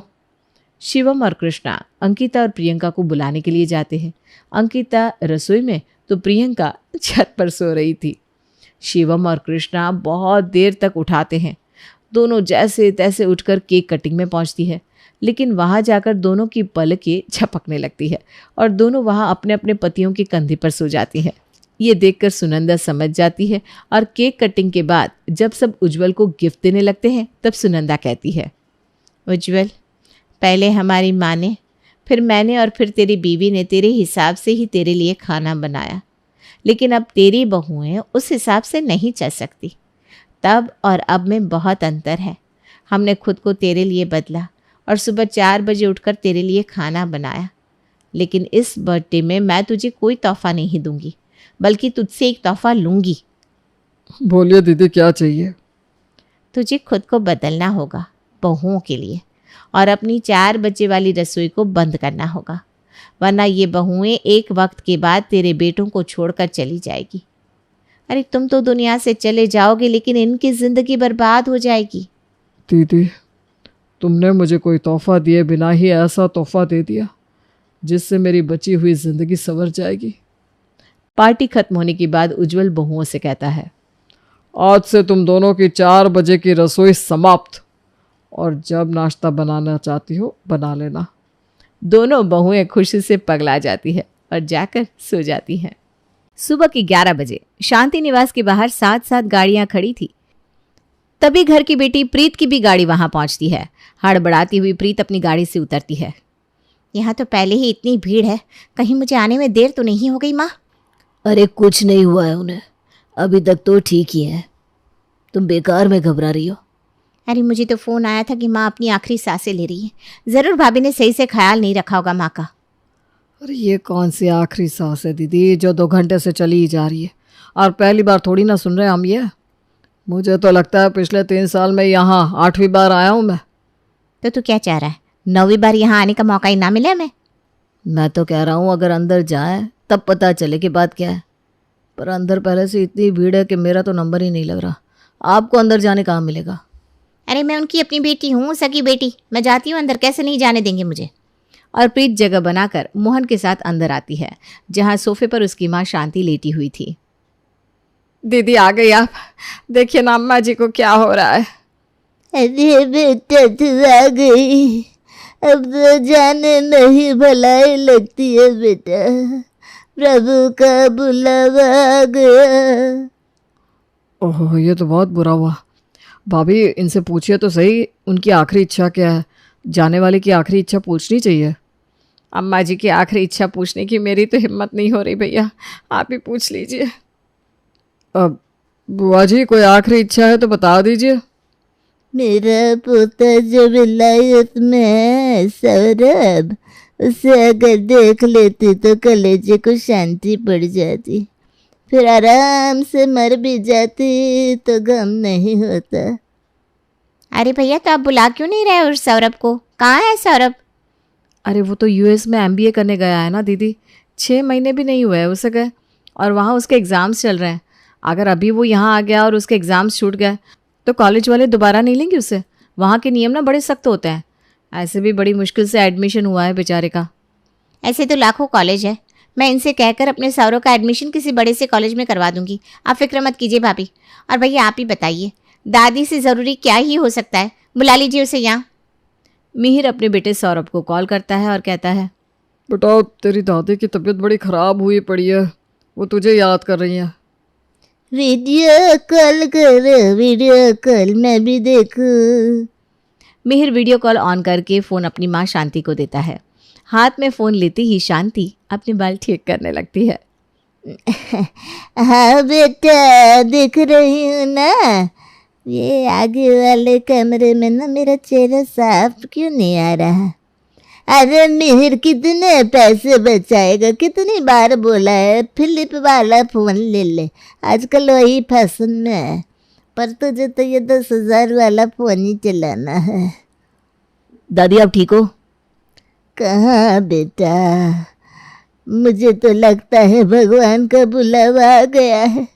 शिवम और कृष्णा अंकिता और प्रियंका को बुलाने के लिए जाते हैं। अंकिता रसोई में तो प्रियंका छत पर सो रही थी। शिवम और कृष्णा बहुत देर तक उठाते हैं। दोनों जैसे तैसे उठकर केक कटिंग में पहुंचती है, लेकिन वहां जाकर दोनों की पलकें झपकने लगती है और दोनों वहां अपने अपने पतियों के कंधे पर सो जाती हैं। ये देखकर सुनंदा समझ जाती है और केक कटिंग के बाद जब सब उज्जवल को गिफ्ट देने लगते हैं तब सुनंदा कहती है, उज्जवल, पहले हमारी माँ ने, फिर मैंने और फिर तेरी बीवी ने तेरे हिसाब से ही तेरे लिए खाना बनाया, लेकिन अब तेरी बहुएं उस हिसाब से नहीं चल सकती। तब और अब में बहुत अंतर है। हमने खुद को तेरे लिए बदला और सुबह 4 बजे उठकर तेरे लिए खाना बनाया, लेकिन इस बर्थडे में मैं तुझे कोई तोहफा नहीं दूंगी, बल्कि तुझसे एक तोहफा लूंगी। बोलिए दीदी, क्या चाहिए? तुझे खुद को बदलना होगा बहुओं के लिए और अपनी 4 बजे वाली रसोई को बंद करना होगा, वरना ये बहुएं एक वक्त के बाद तेरे बेटों को छोड़कर चली जाएगी। अरे तुम तो दुनिया से चले जाओगे, लेकिन इनकी ज़िंदगी बर्बाद हो जाएगी। दीदी, तुमने मुझे कोई तोहफा दिए बिना ही ऐसा तोहफा दे दिया जिससे मेरी बची हुई ज़िंदगी संवर जाएगी। पार्टी खत्म होने के बाद उज्जवल बहुओं से कहता है, आज से तुम दोनों की 4 बजे की रसोई समाप्त, और जब नाश्ता बनाना चाहती हो बना लेना। दोनों बहुएं खुशी से पगला जाती है और जाकर सो जाती हैं। सुबह की 11 बजे शांति निवास के बाहर 7-7 गाड़ियां खड़ी थी। तभी घर की बेटी प्रीत की भी गाड़ी वहां पहुंचती है। हड़बड़ाती हुई प्रीत अपनी गाड़ी से उतरती है। यहाँ तो पहले ही इतनी भीड़ है, कहीं मुझे आने में देर तो नहीं हो गई माँ? अरे कुछ नहीं हुआ है उन्हें, अभी तक तो ठीक ही है। तुम बेकार में घबरा रही हो। अरे मुझे तो फ़ोन आया था कि माँ अपनी आखिरी सांसें ले रही है। ज़रूर भाभी ने सही से ख्याल नहीं रखा होगा माँ का। अरे ये कौन सी आखिरी सांस है दीदी जो 2 घंटे से चली ही जा रही है, और पहली बार थोड़ी ना सुन रहे हम ये। मुझे तो लगता है पिछले 3 साल में यहाँ 8वीं बार आया हूँ मैं। तो तू क्या चाह रहा है, 9वीं बार यहाँ आने का मौका ही ना मिले हमें? मैं तो कह रहा हूँ अगर अंदर जाए तब पता चले कि बात क्या है, पर अंदर पहले से इतनी भीड़ है कि मेरा तो नंबर ही नहीं लग रहा। आपको अंदर जाने कहाँ मिलेगा? अरे मैं उनकी अपनी बेटी हूँ, सगी बेटी। मैं जाती हूँ अंदर, कैसे नहीं जाने देंगे मुझे? और प्रीत जगह बनाकर मोहन के साथ अंदर आती है, जहां सोफे पर उसकी माँ शांति लेटी हुई थी। दीदी आ गई आप, देखिए ना अम्मा जी को क्या हो रहा है। अरे बेटा तू आ गई, अब तो जाने नहीं भलाई लगती है बेटा, प्रभु का बुलावा आ गया। ओह, ये तो बहुत बुरा हुआ। भाभी, इनसे पूछिए तो सही उनकी आखिरी इच्छा क्या है। जाने वाले की आखिरी इच्छा पूछनी चाहिए। अम्मा जी की आखिरी इच्छा पूछने की मेरी तो हिम्मत नहीं हो रही भैया, आप ही पूछ लीजिए। अब बुआ जी, कोई आखिरी इच्छा है तो बता दीजिए। मेरा पोता जो विलायत में है सौरभ, उसे अगर देख लेती तो कलेजे को शांति पड़ जाती, फिर आराम से मर भी जाती तो गम नहीं होता। अरे भैया, तो आप बुला क्यों नहीं रहे उस सौरभ को? कहाँ है सौरभ? अरे वो तो यूएस में एमबीए करने गया है ना दीदी, 6 महीने भी नहीं हुए हैं उसे गए, और वहाँ उसके एग्ज़ाम्स चल रहे हैं। अगर अभी वो यहाँ आ गया और उसके एग्ज़ाम्स छूट गए तो कॉलेज वाले दोबारा नहीं लेंगे उसे। वहाँ के नियम ना बड़े सख्त होते हैं। ऐसे भी बड़ी मुश्किल से एडमिशन हुआ है बेचारे का। ऐसे तो लाखों कॉलेज है, मैं इनसे कहकर अपने सौरभ का एडमिशन किसी बड़े से कॉलेज में करवा दूंगी। आप फिक्र मत कीजिए भाभी। और भैया आप ही बताइए, दादी से ज़रूरी क्या ही हो सकता है? बुला लीजिए उसे यहाँ। मिहिर अपने बेटे सौरभ को कॉल करता है और कहता है, बेटा तेरी दादी की तबीयत बड़ी ख़राब हुई पड़ी है, वो तुझे याद कर रही है। वीडियो कॉल करो, वीडियो कॉल मैं भी देखूं। मिहिर वीडियो कॉल ऑन करके फ़ोन अपनी माँ शांति को देता है। हाथ में फ़ोन लेते ही शांति अपने बाल ठीक करने लगती है। हाँ बेटा, दिख रही हूँ ना। ये आगे वाले कमरे में ना मेरा चेहरा साफ क्यों नहीं आ रहा? अरे मिहिर कितने पैसे बचाएगा? कितनी बार बोला है फिलिप वाला फ़ोन ले ले, आजकल वही फैशन में है। पर तुझे तो ये 10,000 वाला फ़ोन ही चलाना है। दादी आप ठीक हो? कहाँ बेटा, मुझे तो लगता है भगवान का बुलावा आ गया है।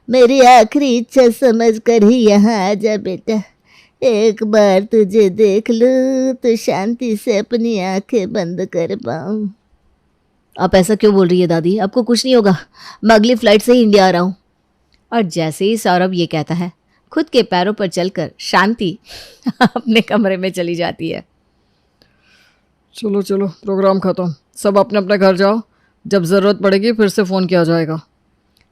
मेरी आखिरी इच्छा समझ कर ही यहाँ आ जा बेटा। एक बार तुझे देख लूँ तो शांति से अपनी आंखें बंद कर पाऊँ। आप ऐसा क्यों बोल रही है दादी? आपको कुछ नहीं होगा, मैं अगली फ्लाइट से ही इंडिया आ रहा हूँ। और जैसे ही सौरभ ये कहता है, खुद के पैरों पर चलकर शांति अपने कमरे में चली जाती है। चलो चलो, प्रोग्राम खत्म, सब अपने अपने घर जाओ। जब ज़रूरत पड़ेगी फिर से फ़ोन किया जाएगा।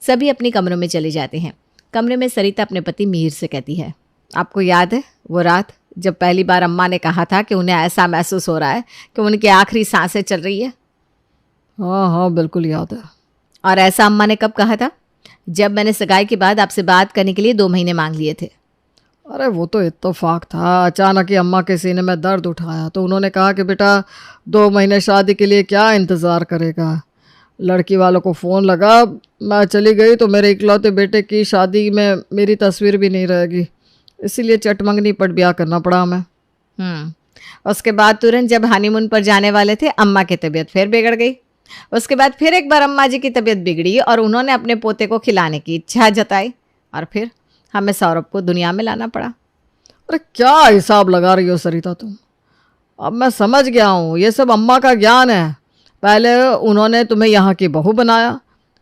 सभी अपने कमरों में चले जाते हैं। कमरे में सरिता अपने पति मिहिर से कहती है, आपको याद है वो रात जब पहली बार अम्मा ने कहा था कि उन्हें ऐसा महसूस हो रहा है कि उनकी आखिरी सांसें चल रही है? हाँ हाँ, बिल्कुल याद है। और ऐसा अम्मा ने कब कहा था? जब मैंने सगाई के बाद आपसे बात करने के लिए 2 महीने मांग लिए थे। अरे वो तो इत्तेफाक था, अचानक ही अम्मा के सीने में दर्द उठाया तो उन्होंने कहा कि बेटा 2 महीने शादी के लिए क्या इंतज़ार करेगा। लड़की वालों को फ़ोन लगा, मैं चली गई तो मेरे इकलौते बेटे की शादी में मेरी तस्वीर भी नहीं रहेगी, इसीलिए चटमंगनी पर ब्याह करना पड़ा हमें। उसके बाद तुरंत जब हनीमून पर जाने वाले थे, अम्मा की तबीयत फिर बिगड़ गई। उसके बाद फिर एक बार अम्मा जी की तबीयत बिगड़ी और उन्होंने अपने पोते को खिलाने की इच्छा जताई और फिर हमें सौरभ को दुनिया में लाना पड़ा। अरे क्या हिसाब लगा रही हो सरिता तुम? अब मैं समझ गया हूँ, ये सब अम्मा का ज्ञान है। पहले उन्होंने तुम्हें यहाँ की बहू बनाया,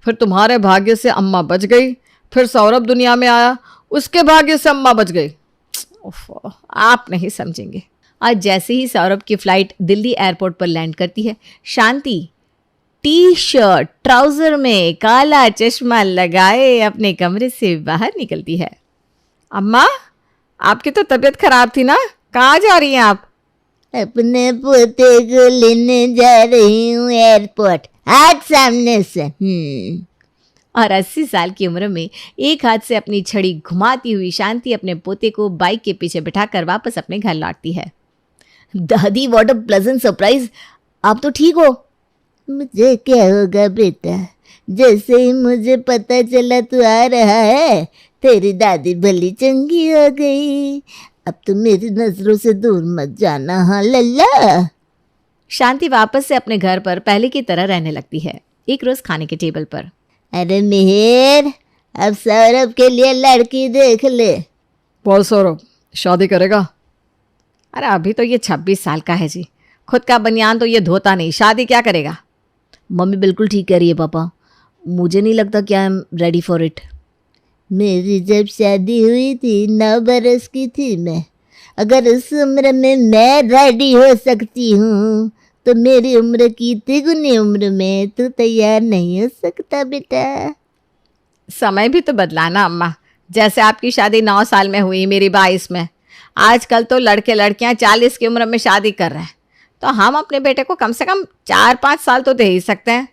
फिर तुम्हारे भाग्य से अम्मा बच गई, फिर सौरभ दुनिया में आया, उसके भाग्य से अम्मा बच गई। आप नहीं समझेंगे। आज जैसे ही सौरभ की फ्लाइट दिल्ली एयरपोर्ट पर लैंड करती है, शांति टी शर्ट ट्राउजर में काला चश्मा लगाए अपने कमरे से बाहर निकलती है। अम्मा, आपकी तो तबीयत खराब थी ना, कहाँ जा रही हैं आप? अपने पोते को लेने जा रही हूँ एयरपोर्ट, आज सामने से। और 80 साल की उम्र में एक हाथ से अपनी छड़ी घुमाती हुई शांति अपने पोते को बाइक के पीछे बिठाकर वापस अपने घर लौटती है। दादी, व्हाट अ प्लेजेंट सरप्राइज, आप तो ठीक हो? मुझे क्या होगा बेटा, जैसे ही मुझे पता चला तू आ रहा है, तेरी दादी भली चंगी हो गई। अब तो मेरी नजरों से दूर मत जाना, हाँ लल्ला। शांति वापस से अपने घर पर पहले की तरह रहने लगती है। एक रोज खाने के टेबल पर, अरे मिहिर, अब सौरभ के लिए लड़की देख ले। बोल सौरभ, शादी करेगा? अरे अभी तो ये 26 साल का है जी, खुद का बनियान तो ये धोता नहीं, शादी क्या करेगा? मम्मी बिल्कुल ठीक कह रही है पापा, मुझे नहीं लगता कि I am ready for it. मेरी जब शादी हुई थी 9 बरस की थी मैं। अगर उस उम्र में मैं रेडी हो सकती हूँ तो मेरी उम्र की तिगुनी उम्र में तू तैयार नहीं हो सकता बेटा। समय भी तो बदला ना अम्मा, जैसे आपकी शादी 9 साल में हुई, मेरी 22 में। आजकल तो लड़के लड़कियां 40 की उम्र में शादी कर रहे हैं, तो हम अपने बेटे को कम से कम 4-5 साल तो दे ही सकते हैं।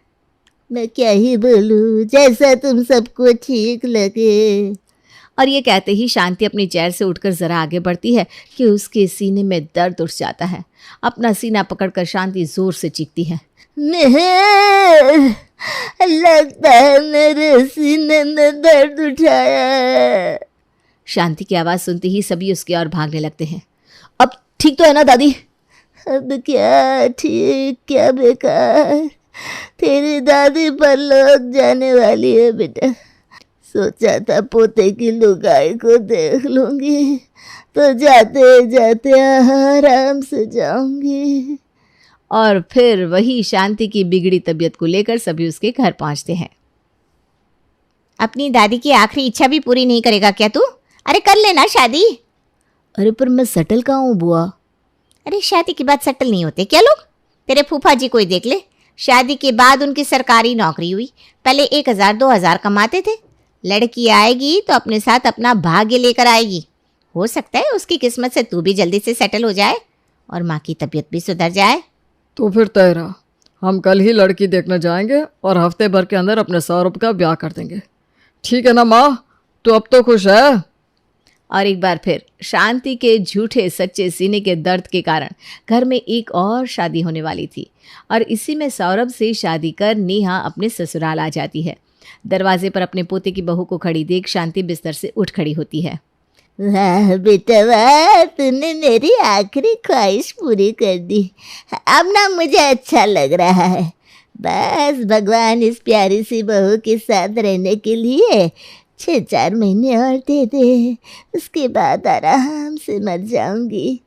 मैं क्या ही बोलूँ, जैसा तुम सबको ठीक लगे। और ये कहते ही शांति अपनी चेयर से उठकर जरा आगे बढ़ती है कि उसके सीने में दर्द उठ जाता है। अपना सीना पकड़कर शांति जोर से चीखती है, लगता है मेरे सीने में दर्द उठाया है। शांति की आवाज़ सुनते ही सभी उसकी ओर भागने लगते हैं। अब ठीक तो है ना दादी? अब क्या ठीक क्या बेकार, तेरी दादी परलोक जाने वाली है बेटा। सोचा था पोते की लुगाई को देख लूंगी तो जाते जाते आराम से जाऊंगी। और फिर वही शांति की बिगड़ी तबीयत को लेकर सभी उसके घर पहुंचते हैं। अपनी दादी की आखिरी इच्छा भी पूरी नहीं करेगा क्या तू? अरे कर लेना शादी। अरे पर मैं सेटल कहाँ हूँ बुआ? अरे शादी के बाद सेटल नहीं होते क्या लोग? तेरे फूफा जी को ही देख ले, शादी के बाद उनकी सरकारी नौकरी हुई, पहले 1000-2000 कमाते थे। लड़की आएगी तो अपने साथ अपना भाग्य लेकर आएगी, हो सकता है उसकी किस्मत से तू भी जल्दी से सेटल हो जाए और माँ की तबीयत भी सुधर जाए। तो फिर तय रहा, हम कल ही लड़की देखने जाएंगे और हफ्ते भर के अंदर अपने सौरभ का ब्याह कर देंगे। ठीक है ना माँ, तू अब तो खुश है? और एक बार फिर शांति के झूठे सच्चे सीने के दर्द के कारण घर में एक और शादी होने वाली थी और इसी में सौरभ से शादी कर नेहा अपने ससुराल आ जाती है। दरवाजे पर अपने पोते की बहू को खड़ी देख शांति बिस्तर से उठ खड़ी होती है। वाह बेटा वाह, तूने मेरी आखिरी ख्वाहिश पूरी कर दी। अब ना मुझे अच्छा लग रहा है। बस भगवान इस प्यारी सी बहू के साथ रहने के लिए 6-4 महीने और दे दे, उसके बाद आराम से मर जाऊंगी।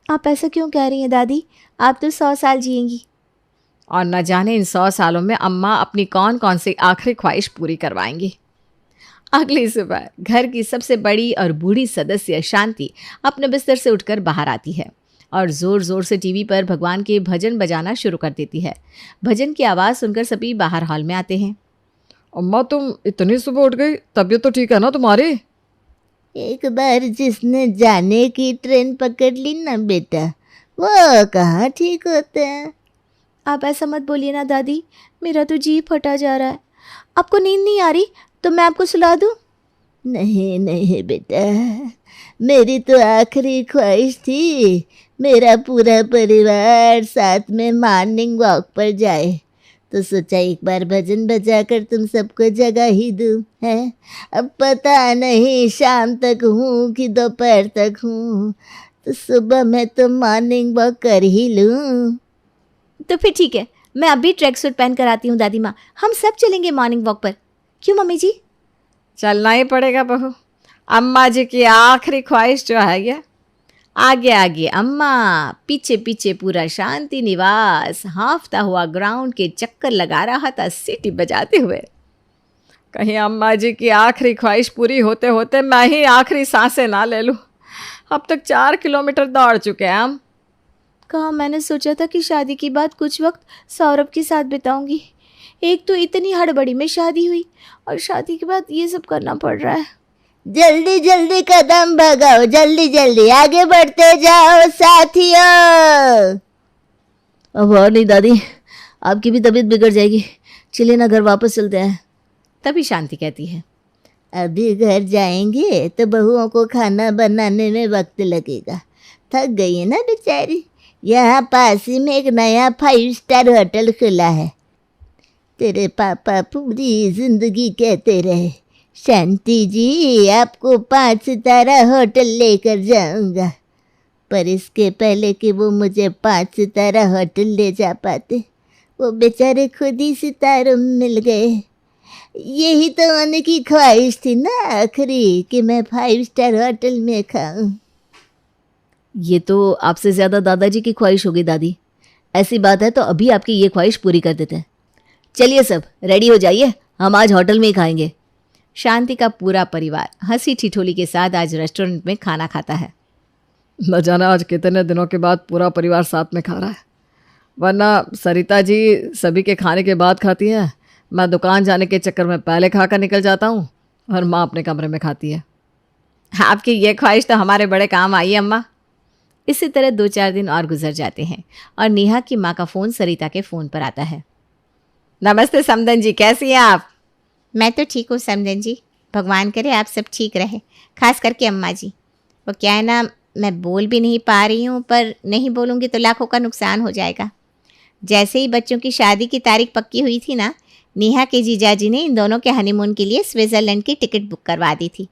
आप ऐसा क्यों कह रही हैं दादी? आप तो 100 साल जिएंगी। और न जाने इन 100 सालों में अम्मा अपनी कौन कौन सी आखिरी ख्वाहिश पूरी करवाएंगी। अगली सुबह घर की सबसे बड़ी और बूढ़ी सदस्य शांति अपने बिस्तर से उठकर बाहर आती है और ज़ोर ज़ोर से टीवी पर भगवान के भजन बजाना शुरू कर देती है। भजन की आवाज़ सुनकर सभी बाहर हॉल में आते हैं। अम्मा तुम इतनी सुबह उठ गई, तबीयत तो ठीक है ना तुम्हारी? एक बार जिसने जाने की ट्रेन पकड़ ली ना बेटा, वो कहाँ ठीक होता है। आप ऐसा मत बोलिए ना दादी, मेरा तो जी फटा जा रहा है। आपको नींद नहीं आ रही तो मैं आपको सुला दूँ? नहीं नहीं बेटा, मेरी तो आखिरी ख्वाहिश थी मेरा पूरा परिवार साथ में मॉर्निंग वॉक पर जाए, तो सोचा एक बार भजन बजाकर तुम सबको जगा ही दूँ है। अब पता नहीं शाम तक हूँ कि दोपहर तक हूँ, तो सुबह मैं तो मॉर्निंग वॉक कर ही लूँ। तो फिर ठीक है, मैं अभी ट्रैक सूट पहन कर आती हूँ दादी माँ, हम सब चलेंगे मॉर्निंग वॉक पर। क्यों मम्मी जी? चलना ही पड़ेगा बहू, अम्मा जी की आखिरी ख्वाहिश जो है ये। आगे आगे अम्मा, पीछे पीछे पूरा शांति निवास हांफता हुआ ग्राउंड के चक्कर लगा रहा था सीटी बजाते हुए। कहीं अम्मा जी की आखिरी ख्वाहिश पूरी होते होते मैं ही आखिरी सांसें ना ले लूँ। अब तक 4 किलोमीटर दौड़ चुके हैं हम। कहाँ मैंने सोचा था कि शादी के बाद कुछ वक्त सौरभ के साथ बिताऊंगी। एक तो इतनी हड़बड़ी में शादी हुई और शादी के बाद ये सब करना पड़ रहा है। जल्दी जल्दी कदम भगाओ, जल्दी जल्दी आगे बढ़ते जाओ साथियों। अब और नहीं दादी, आपकी भी तबीयत बिगड़ जाएगी, चलिए ना घर वापस चलते हैं। तभी शांति कहती है, अभी घर जाएंगे तो बहुओं को खाना बनाने में वक्त लगेगा, थक गई है ना बेचारी। यहाँ पास ही में एक नया 5 स्टार होटल खुला है, तेरे पापा पूरी जिंदगी कहते रहे शांति जी आपको 5 सितारा होटल लेकर जाऊंगा, पर इसके पहले कि वो मुझे 5 सितारा होटल ले जा पाते, वो बेचारे खुद ही सितारों में मिल गए। यही तो उनकी ख्वाहिश थी ना आखिरी, कि मैं 5 स्टार होटल में खाऊं। ये तो आपसे ज़्यादा दादाजी की ख्वाहिश होगी दादी। ऐसी बात है तो अभी आपकी ये ख्वाहिश पूरी कर देते हैं। चलिए सब रेडी हो जाइए, हम आज होटल में ही खाएंगे। शांति का पूरा परिवार हंसी ठिठोली के साथ आज रेस्टोरेंट में खाना खाता है। न जाने आज कितने दिनों के बाद पूरा परिवार साथ में खा रहा है, वरना सरिता जी सभी के खाने के बाद खाती हैं, मैं दुकान जाने के चक्कर में पहले खा कर निकल जाता हूँ और माँ अपने कमरे में खाती है। आपकी ये ख्वाहिश तो हमारे बड़े काम आई है अम्मा। इसी तरह 2-4 दिन और गुजर जाते हैं और नेहा की माँ का फ़ोन सरिता के फ़ोन पर आता है। नमस्ते समदन जी, कैसी हैं आप? मैं तो ठीक हूँ समदन जी, भगवान करे आप सब ठीक रहे, खास करके अम्मा जी। वो क्या है ना, मैं बोल भी नहीं पा रही हूँ, पर नहीं बोलूँगी तो लाखों का नुकसान हो जाएगा। जैसे ही बच्चों की शादी की तारीख पक्की हुई थी ना, नेहा के जीजाजी ने इन दोनों के हनीमून के लिए स्विट्ज़रलैंड की टिकट बुक करवा दी थी।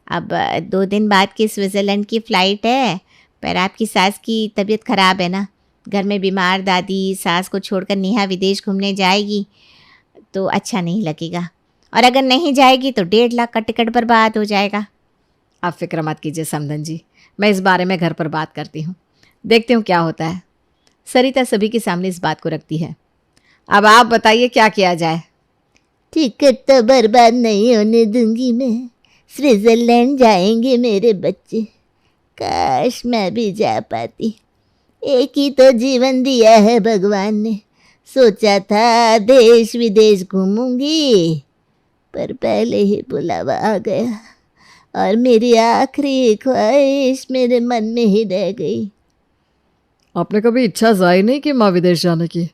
अब 2 दिन बाद की स्विट्ज़रलैंड की फ़्लाइट है, पर आपकी सास की तबीयत ख़राब है ना, घर में बीमार दादी सास को छोड़कर नेहा विदेश घूमने जाएगी तो अच्छा नहीं लगेगा, और अगर नहीं जाएगी तो 1.5 लाख का टिकट बर्बाद हो जाएगा। आप फिक्र मत कीजिए समदन जी, मैं इस बारे में घर पर बात करती हूँ, देखती हूँ क्या होता है। सरिता सभी के सामने इस बात को रखती है। अब आप बताइए क्या किया जाए। टिकट तो बर्बाद नहीं होने दूंगी मैं, स्विट्ज़रलैंड जाएंगे मेरे बच्चे। काश मैं भी जा पाती, एक ही तो जीवन दिया है भगवान ने। सोचा था देश विदेश घूमूंगी, पर पहले ही बुलावा आ गया। और मेरी आखिरी ख्वाहिश मेरे मन में ही रह गई। आपने कभी इच्छा जाहिर नहीं की माँ विदेश जाने की?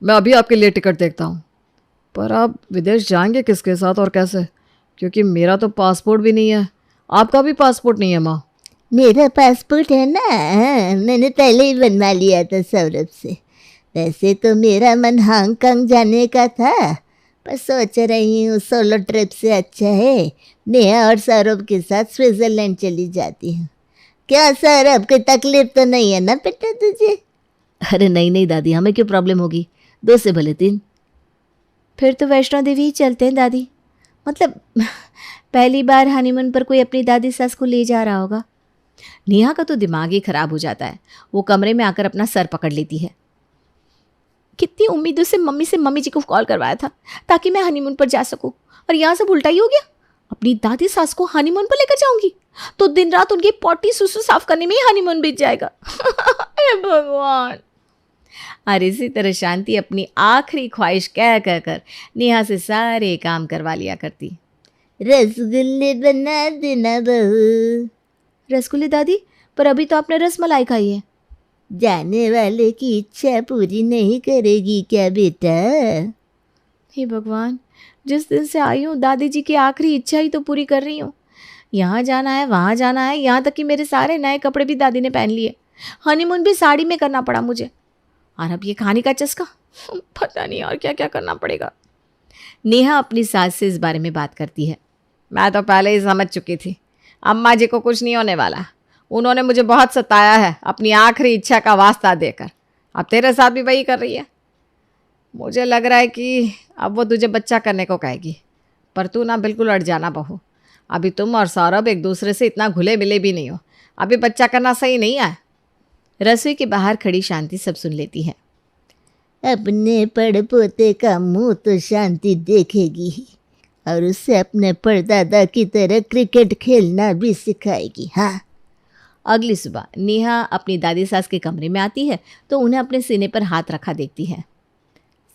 मैं अभी आपके लिए टिकट देखता हूँ। पर आप विदेश जाएंगे किसके साथ और कैसे? क्योंकि मेरा तो पासपोर्ट भी नहीं है, आपका भी पासपोर्ट नहीं है माँ। मेरा पासपोर्ट है ना, मैंने पहले ही बनवा लिया था सौरभ से। वैसे तो मेरा मन हांगकांग जाने का था, पर सोच रही हूँ सोलो ट्रिप से अच्छा है नेहा और सौरभ के साथ स्विट्ज़रलैंड चली जाती हूँ। क्या सौरभ, कोई तकलीफ तो नहीं है ना बेटा तुझे? अरे नहीं नहीं दादी, हमें क्यों प्रॉब्लम होगी, 2 से भले 3। फिर तो वैष्णो देवी ही चलते हैं दादी। मतलब पहली बार हनीमून पर कोई अपनी दादी सास को ले जा रहा होगा। नेहा का तो दिमाग ही खराब हो जाता है। वो कमरे में आकर अपना सर पकड़ लेती है। कितनी उम्मीदों से मम्मी जी को कॉल करवाया था ताकि मैं हनीमून पर जा सकूं, और यहाँ सब उल्टा ही हो गया। अपनी दादी सास को हनीमून पर लेकर जाऊंगी तो दिन रात उनकी पॉटी सुसु साफ करने में ही हनीमून बीत जाएगा। हे भगवान। और इसी तरह शांति अपनी आखिरी ख्वाहिश कह कर नेहा से सारे काम करवा लिया करती। रसगुल्ले बना देना बहू। रसगुल्ले दादी? पर अभी तो आपने रसमलाई खाई है। जाने वाले की इच्छा पूरी नहीं करेगी क्या बेटा? हे भगवान, जिस दिन से आई हूँ दादी जी की आखिरी इच्छा ही तो पूरी कर रही हूँ। यहाँ जाना है, वहाँ जाना है, यहाँ तक कि मेरे सारे नए कपड़े भी दादी ने पहन लिए। हनीमून भी साड़ी में करना पड़ा मुझे। और अब ये खाने का चस्का, पता नहीं और क्या क्या करना पड़ेगा। नेहा अपनी सास से इस बारे में बात करती है। मैं तो पहले ही समझ चुकी थी, अम्मा जी को कुछ नहीं होने वाला। उन्होंने मुझे बहुत सताया है अपनी आखिरी इच्छा का वास्ता देकर। अब तेरे साथ भी वही कर रही है। मुझे लग रहा है कि अब वो तुझे बच्चा करने को कहेगी, पर तू ना बिल्कुल अड़ जाना बहू। अभी तुम और सौरभ एक दूसरे से इतना घुले मिले भी नहीं हो, अभी बच्चा करना सही नहीं है। रसोई के बाहर खड़ी शांति सब सुन लेती है। अपने पड़पोते का मुंह तो शांति देखेगी ही, और उसे अपने परदादा की तरह क्रिकेट खेलना भी सिखाएगी। हाँ। अगली सुबह नेहा अपनी दादी सास के कमरे में आती है तो उन्हें अपने सीने पर हाथ रखा देखती है।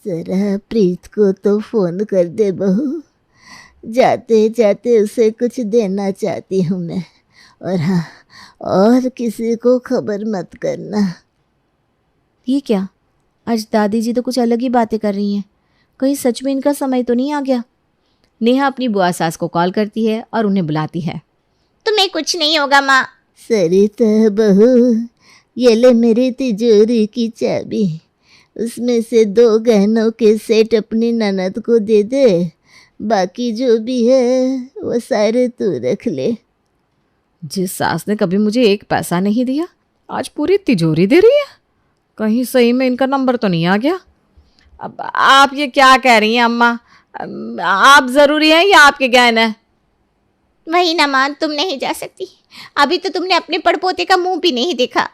जरा प्रीत को तो फ़ोन कर दे बहू, जाते जाते उसे कुछ देना चाहती हूँ मैं। और हाँ, और किसी को खबर मत करना। ये क्या, आज दादी जी तो कुछ अलग ही बातें कर रही हैं। कहीं सच में इनका समय तो नहीं आ गया? नेहा अपनी बुआ सास को कॉल करती है और उन्हें बुलाती है। तुम्हें कुछ नहीं होगा माँ। सरिता बहू, ये ले मेरी तिजोरी की चाबी, उसमें से 2 गहनों के सेट अपनी ननद को दे दे, बाकी जो भी है वो सारे तू रख ले। जिस सास ने कभी मुझे 1 पैसा नहीं दिया, आज पूरी तिजोरी दे रही है। कहीं सही में इनका नंबर तो नहीं आ गया। अब आप ये क्या कह रही हैं अम्मा? आप ज़रूरी हैं या आपके गहने हैं? वही ना माँ, तुम नहीं जा सकती। अभी तो तुमने अपने पड़पोते का मुंह भी नहीं देखा।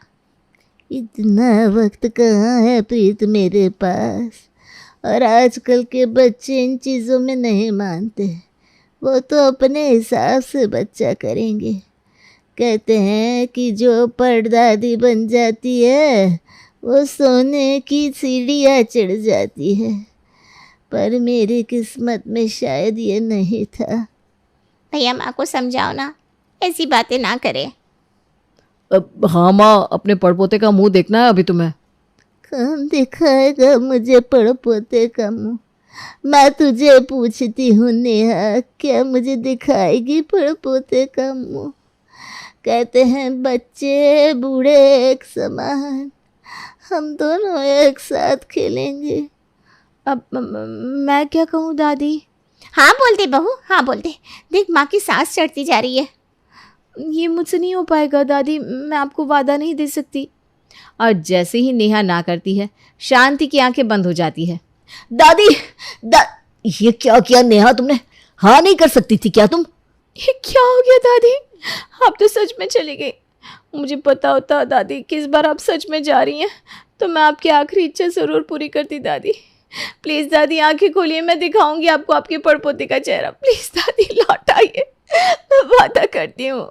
इतना वक्त कहाँ है प्रीत मेरे पास, और आजकल के बच्चे इन चीज़ों में नहीं मानते। वो तो अपने हिसाब से बच्चा करेंगे। कहते हैं कि जो परदादी बन जाती है वो सोने की सीढ़ियाँ चढ़ जाती है, पर मेरी किस्मत में शायद ये नहीं था। भैया माँ को समझाओ ना, ऐसी बातें ना करे। हाँ माँ, अपने पड़पोते का मुंह देखना है अभी तुम्हें। कौन दिखाएगा मुझे पड़पोते का मुंह? मैं तुझे पूछती हूँ नेहा, क्या मुझे दिखाएगी पड़पोते का मुंह? कहते हैं बच्चे बूढ़े एक समान, हम दोनों एक साथ खेलेंगे। अब मैं क्या कहूँ दादी? हाँ बोलते बहू, हाँ बोलते। देख माँ की सांस चढ़ती जा रही है। ये मुझसे नहीं हो पाएगा दादी, मैं आपको वादा नहीं दे सकती। और जैसे ही नेहा ना करती है, शांति की आंखें बंद हो जाती है। दादी ये क्या किया नेहा तुमने? हाँ नहीं कर सकती थी क्या तुम? ये क्या हो गया दादी? आप तो सच में चली गई। मुझे पता होता दादी कि इस बार आप सच में जा रही हैं तो मैं आपकी आखिरी इच्छा ज़रूर पूरी करती दादी। प्लीज़ दादी आंखें खोलिए, मैं दिखाऊंगी आपको आपके पड़पोते का चेहरा। प्लीज़ दादी लौट आइए, मैं वादा करती हूँ।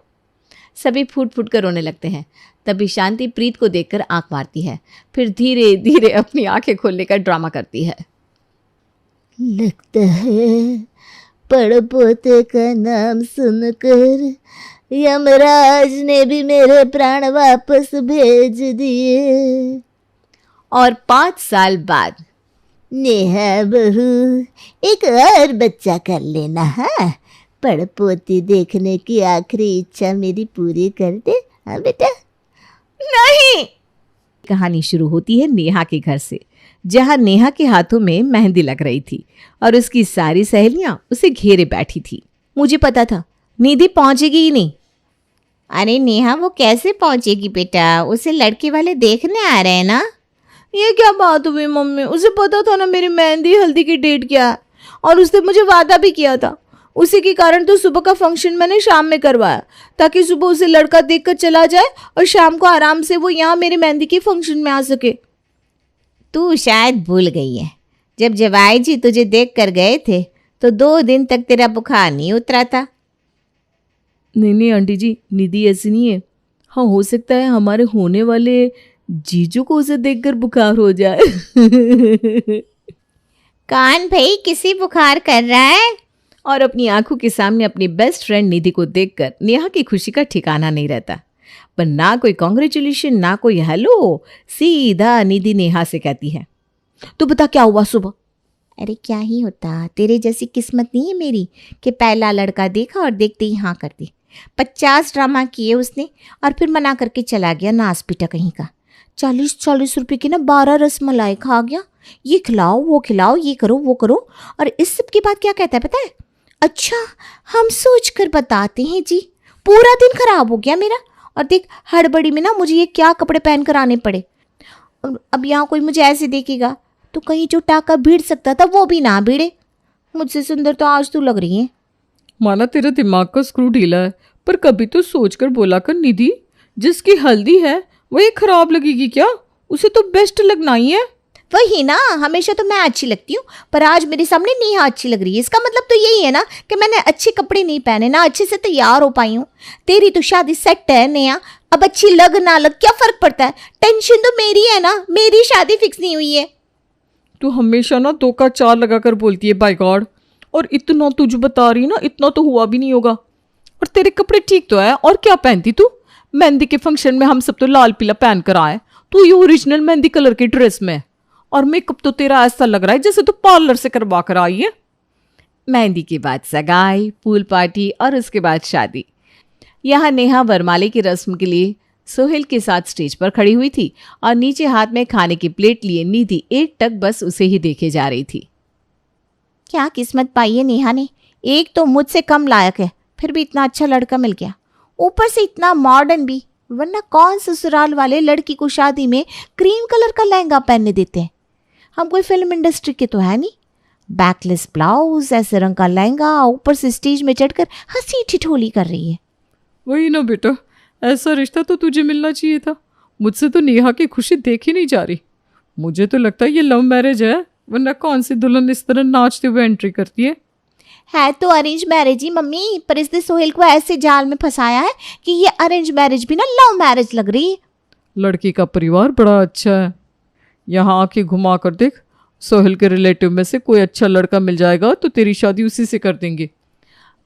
सभी फूट फूट कर रोने लगते हैं। तभी शांति प्रीत को देखकर आंख मारती है, फिर धीरे धीरे अपनी आंखें खोलने का ड्रामा करती है। लगता है पड़पोते का नाम सुनकर यमराज ने भी मेरे प्राण वापस भेज दिए। और 5 साल बाद नेहा बहू, एक और बच्चा कर लेना। हाँ, पड़पोती देखने की आखिरी इच्छा मेरी पूरी कर दे। हाँ बेटा। नहीं। कहानी शुरू होती है नेहा के घर से, जहां नेहा के हाथों में मेहंदी लग रही थी और उसकी सारी सहेलियां उसे घेरे बैठी थी। मुझे पता था निधि पहुंचेगी ही नहीं। अरे नेहा, वो कैसे पहुंचेगी बेटा? उसे लड़के वाले देखने आ रहे हैं ना। ये क्या बात हुई मम्मी? उसे पता था ना मेरी मेहंदी हल्दी की डेट क्या है, और उसने मुझे वादा भी किया था। उसी के कारण तो सुबह का फंक्शन मैंने शाम में करवाया, ताकि सुबह उसे लड़का देखकर चला जाए और शाम को आराम से वो यहाँ मेरे मेहंदी के फंक्शन में आ सके। तू शायद भूल गई है, जब जवाई जी तुझे देख कर गए थे तो 2 दिन तक तेरा बुखार नहीं उतरा था। नहीं आंटी जी, निधि ऐसी नहीं है। हाँ, हो सकता है हमारे होने वाले जीजू को उसे देखकर बुखार हो जाए। कान भाई, किसी बुखार कर रहा है? और अपनी आंखों के सामने अपनी बेस्ट फ्रेंड निधि को देखकर नेहा की खुशी का ठिकाना नहीं रहता। पर ना कोई कॉन्ग्रेचुलेशन, ना कोई हेलो, सीधा निधि नेहा से कहती है, तो बता क्या हुआ सुबह? अरे क्या ही होता, तेरे जैसी किस्मत नहीं है मेरी कि पहला लड़का देखा और देखते ही हाँ कर दी। 50 ड्रामा किए उसने और फिर मना करके चला गया, नास पीटा कहीं का। 40 रुपए की ना 12 रसमलाई खा गया। ये खिलाओ, वो खिलाओ, ये करो, वो करो। और इस सब के बाद क्या कहता है पता है? अच्छा, हम सोच कर बताते हैं जी। पूरा दिन खराब हो गया मेरा। और देख, हड़बड़ी में ना मुझे ये क्या कपड़े पहन कर आने पड़े। अब यहाँ कोई मुझे ऐसे देखेगा तो कहीं जो टाका भीड़ सकता था वो भी ना भीड़े। मुझसे सुंदर तो आज तू लग रही है। माना तेरा दिमाग का स्क्रू ढीला है, पर कभी तो सोच कर बोला कर निधि, जिसकी हल्दी है वो ये खराब लगेगी क्या? उसे तो बेस्ट लगना ही है। वही ना, हमेशा तो मैं अच्छी लगती हूँ, पर आज मेरे सामने नेहा अच्छी लग रही है। इसका मतलब तो यही है ना कि मैंने अच्छे कपड़े नहीं पहने, ना अच्छे से तैयार हो पाई हूँ। तेरी तो शादी सेट है नेहा, अब अच्छी लग ना लग क्या फर्क पड़ता है? टेंशन तो मेरी है ना, मेरी शादी फिक्स नहीं हुई है। तू हमेशा ना 2 का 4 लगाकर बोलती है, बाय गॉड। और इतना तुझे बता रही ना, इतना तो हुआ भी नहीं होगा। और तेरे कपड़े ठीक तो है, और क्या पहनती तू? मेहंदी के फंक्शन में हम सब तो लाल पीला पहन कर आए, तू ये ओरिजिनल मेहंदी कलर की ड्रेस में। और मेकअप तो तेरा ऐसा लग रहा है जैसे तो पार्लर से करवा कर आई है। मेहंदी के बाद सगाई, पूल पार्टी और उसके बाद शादी। यहाँ नेहा वरमाले की रस्म के लिए सोहेल के साथ स्टेज पर खड़ी हुई थी और नीचे हाथ में खाने की प्लेट लिए निधि एकटक बस उसे ही देखे जा रही थी। क्या किस्मत पाई है नेहा ने। एक तो मुझसे कम लायक है, फिर भी इतना अच्छा लड़का मिल गया, ऊपर से इतना मॉडर्न भी। वरना कौन ससुराल वाले लड़की को शादी में क्रीम कलर का लहंगा पहनने देते हैं? हम कोई फिल्म इंडस्ट्री के तो है नहीं। बैकलेस ब्लाउज, ऐसे रंग का लहंगा, ऊपर से स्टेज में चढ़कर हंसी ठिठोली कर रही है। वही ना बेटा, ऐसा रिश्ता तो तुझे मिलना चाहिए था। मुझसे तो नेहा की खुशी देखी नहीं जा रही। मुझे तो लगता है ये लव मैरिज है, वरना कौन सी दुल्हन इस तरह नाचते हुए एंट्री करती है तो अरेंज मैरिज ही मम्मी, पर इसने सोहेल को ऐसे जाल में फंसाया है कि ये अरेंज मैरिज भी ना लव मैरिज लग रही है। लड़की का परिवार बड़ा अच्छा है। यहाँ आके घुमा कर देख, सोहेल के रिलेटिव में से कोई अच्छा लड़का मिल जाएगा तो तेरी शादी उसी से कर देंगे।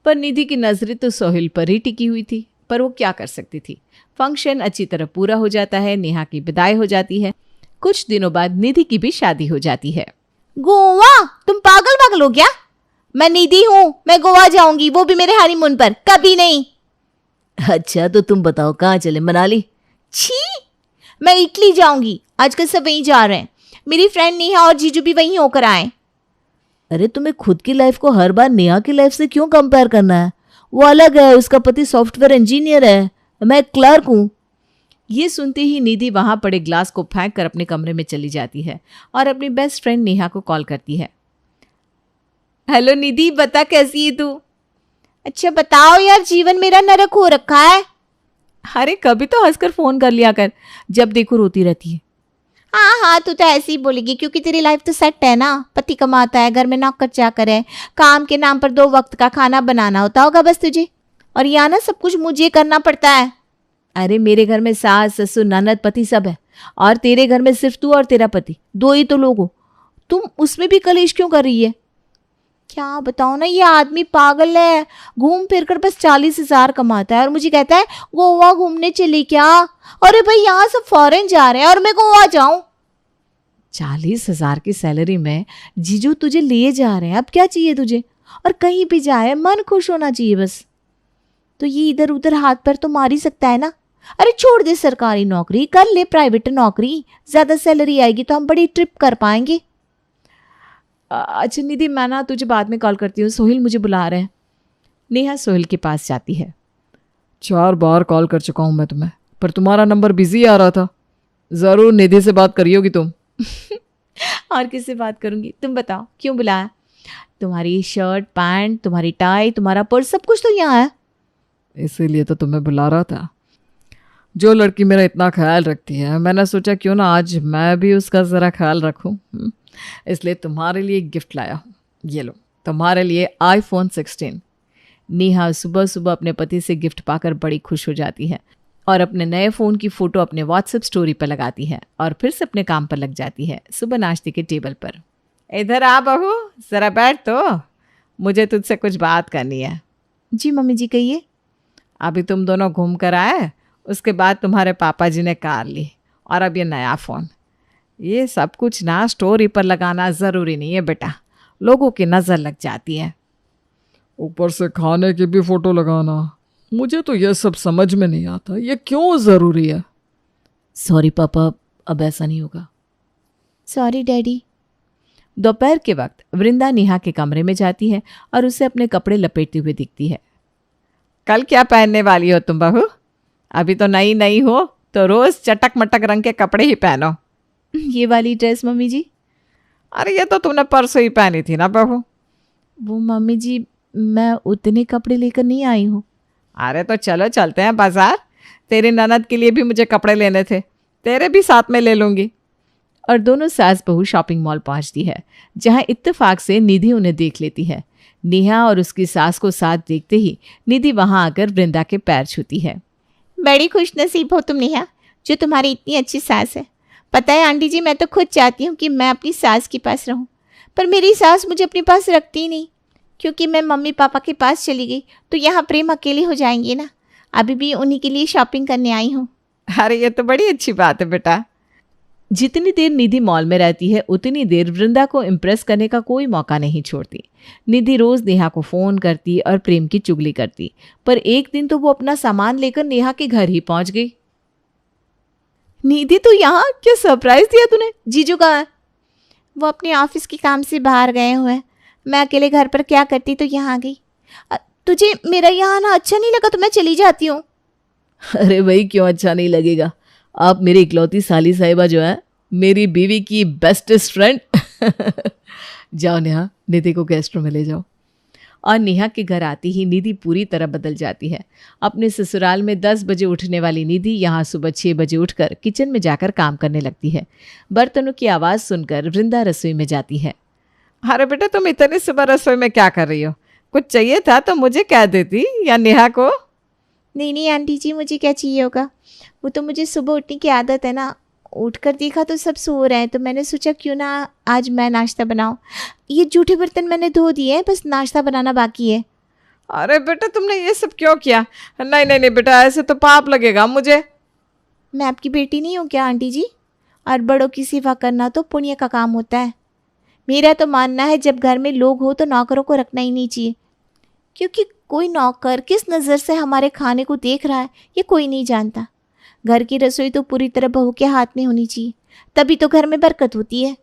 पर निधि की नजरें तो सोहेल पर ही टिकी हुई थी, पर वो क्या कर सकती थी। फंक्शन अच्छी तरह पूरा हो जाता है, नेहा की विदाई हो जाती है। कुछ दिनों बाद निधि की भी शादी हो जाती है। गोवा? तुम पागल हो क्या? मैं निधि हूँ, मैं गोवा जाऊंगी, वो भी मेरे हनीमून पर, कभी नहीं। अच्छा, तो तुम बताओ कहाँ चले? मनाली? छी, मैं इटली जाऊंगी। आजकल सब वहीं जा रहे हैं। मेरी फ्रेंड नेहा और जीजू भी वहीं होकर आए। अरे तुम्हें खुद की लाइफ को हर बार नेहा की लाइफ से क्यों कंपेयर करना है? वो अलग है, उसका पति सॉफ्टवेयर इंजीनियर है, मैं क्लर्क हूँ। ये सुनते ही निधि वहां पड़े ग्लास को फेंक कर अपने कमरे में चली जाती है और अपनी बेस्ट फ्रेंड नेहा को कॉल करती है। हेलो निधि, बता कैसी है तू? अच्छा बताओ यार, जीवन मेरा नरक हो रखा है। अरे कभी तो हंसकर फोन कर लिया कर, जब देखो रोती रहती है। हाँ, तू तो ऐसे ही बोलेगी क्योंकि तेरी लाइफ तो सेट है ना। पति कमाता है, घर में नौकर चाकर है, काम के नाम पर 2 वक्त का खाना बनाना होता होगा बस तुझे, और यहाँ ना सब कुछ मुझे करना पड़ता है। अरे मेरे घर में सास ससुर ननद पति सब है, और तेरे घर में सिर्फ तू और तेरा पति, 2 ही तो लोग हो। तुम उसमें भी कलेश क्यों कर रही है? क्या बताओ ना, ये आदमी पागल है, घूम फिर कर बस 40,000 कमाता है और मुझे कहता है गोवा घूमने चली क्या। अरे भाई यहाँ सब फॉरेन जा रहे हैं और मैं गोवा जाऊं। 40,000 की सैलरी में जीजू तुझे लिए जा रहे हैं, अब क्या चाहिए तुझे? और कहीं भी जाए मन खुश होना चाहिए बस। तो ये इधर उधर हाथ पर तो मार ही सकता है ना। अरे छोड़ दे सरकारी नौकरी, कर ले प्राइवेट नौकरी, ज्यादा सैलरी आएगी तो हम बड़ी ट्रिप कर पाएंगे। अच्छा निधि, मैं ना तुझे बाद में कॉल करती हूँ, सोहेल मुझे बुला रहे हैं। नेहा सोहेल के पास जाती है। 4 बार कॉल कर चुका हूँ मैं तुम्हें, पर तुम्हारा नंबर बिजी आ रहा था। ज़रूर निधि से बात करी होगी तुम। और किससे बात करूंगी, तुम बताओ क्यों बुलाया? तुम्हारी शर्ट पैंट, तुम्हारी टाई, तुम्हारा पर्स, सब कुछ तो यहाँ है। इसीलिए तो तुम्हें बुला रहा था। जो लड़की मेरा इतना ख्याल रखती है, मैंने सोचा क्यों ना आज मैं भी उसका ज़रा ख्याल रखूं। इसलिए तुम्हारे लिए गिफ्ट लाया हूँ। ये लो, तुम्हारे लिए iPhone 16। नेहा सुबह सुबह अपने पति से गिफ्ट पाकर बड़ी खुश हो जाती है और अपने नए फ़ोन की फ़ोटो अपने व्हाट्सएप स्टोरी पर लगाती है और फिर से अपने काम पर लग जाती है। सुबह नाश्ते के टेबल पर, इधर आ बहू, ज़रा बैठ तो, मुझे तुझसे कुछ बात करनी है। जी मम्मी जी कहिए। अभी तुम दोनों घूम कर आए, उसके बाद तुम्हारे पापा जी ने कार ली और अब ये नया फ़ोन। ये सब कुछ ना स्टोरी पर लगाना ज़रूरी नहीं है बेटा, लोगों की नज़र लग जाती है। ऊपर से खाने की भी फोटो लगाना, मुझे तो यह सब समझ में नहीं आता, ये क्यों ज़रूरी है? सॉरी पापा, अब ऐसा नहीं होगा। Sorry daddy. दोपहर के वक्त वृंदा नेहा के कमरे में जाती है और उसे अपने कपड़े लपेटते हुए दिखती है। कल क्या पहनने वाली हो तुम बहू? अभी तो नई नई हो तो रोज़ चटक मटक रंग के कपड़े ही पहनो। ये वाली ड्रेस मम्मी जी। अरे ये तो तुमने परसों ही पहनी थी ना बहू। वो मम्मी जी, मैं उतने कपड़े लेकर नहीं आई हूँ। अरे तो चलो चलते हैं बाजार, तेरी ननद के लिए भी मुझे कपड़े लेने थे, तेरे भी साथ में ले लूँगी। और दोनों सास बहू शॉपिंग मॉल पहुंचती है, जहां इत्तेफाक से निधि उन्हें देख लेती है। नेहा और उसकी सास को साथ देखते ही निधि वहां आकर वृंदा के पैर छूती है। बड़ी खुश नसीब हो तुम नेहा, जो तुम्हारी इतनी अच्छी सास है। पता है आंटी जी, मैं तो खुद चाहती हूँ कि मैं अपनी सास के पास रहूँ, पर मेरी सास मुझे अपने पास रखती ही नहीं, क्योंकि मैं मम्मी पापा के पास चली गई तो यहाँ प्रेम अकेले हो जाएंगे ना। अभी भी उन्हीं के लिए शॉपिंग करने आई हूँ। अरे ये तो बड़ी अच्छी बात है बेटा। जितनी देर निधि मॉल में रहती है उतनी देर वृंदा को इम्प्रेस करने का कोई मौका नहीं छोड़ती। निधि रोज नेहा को फोन करती और प्रेम की चुगली करती, पर एक दिन तो वो अपना सामान लेकर नेहा के घर ही पहुंच गई। निधि, तू यहाँ क्या सरप्राइज दिया तूने? जीजू कहाँ है? वो अपने ऑफिस के काम से बाहर गए हुए हैं, मैं अकेले घर पर क्या करती तो यहाँ आ गई। तुझे मेरा यहाँ आना अच्छा नहीं लगा तो मैं चली जाती हूँ। अरे भाई क्यों अच्छा नहीं लगेगा, आप मेरी इकलौती साली साहिबा जो है, मेरी बीवी की बेस्टेस्ट फ्रेंड। जाओ नेहा, निधि को गेस्ट रूम में ले जाओ। और नेहा के घर आती ही निधि पूरी तरह बदल जाती है। अपने ससुराल में 10 बजे उठने वाली निधि यहाँ सुबह 6 बजे उठकर किचन में जाकर काम करने लगती है। बर्तनों की आवाज़ सुनकर वृंदा रसोई में जाती है। अरे बेटा, तुम इतनी सुबह रसोई में क्या कर रही हो? कुछ चाहिए था तो मुझे कह देती या नेहा को। नहीं नहीं आंटी जी, मुझे क्या चाहिए होगा, वो तो मुझे सुबह उठने की आदत है ना। उठकर देखा तो सब सो रहे हैं तो मैंने सोचा क्यों ना आज मैं नाश्ता बनाऊं। ये जूठे बर्तन मैंने धो दिए हैं, बस नाश्ता बनाना बाकी है। अरे बेटा, तुमने ये सब क्यों किया? नहीं नहीं नहीं बेटा, ऐसे तो पाप लगेगा मुझे। मैं आपकी बेटी नहीं हूँ क्या आंटी जी? और बड़ों की सेवा करना तो पुण्य का काम होता है। मेरा तो मानना है जब घर में लोग हो तो नौकरों को रखना ही नहीं चाहिए, क्योंकि कोई नौकर किस नज़र से हमारे खाने को देख रहा है ये कोई नहीं जानता। घर की रसोई तो पूरी तरह बहू के हाथ में होनी चाहिए, तभी तो घर में बरकत होती है।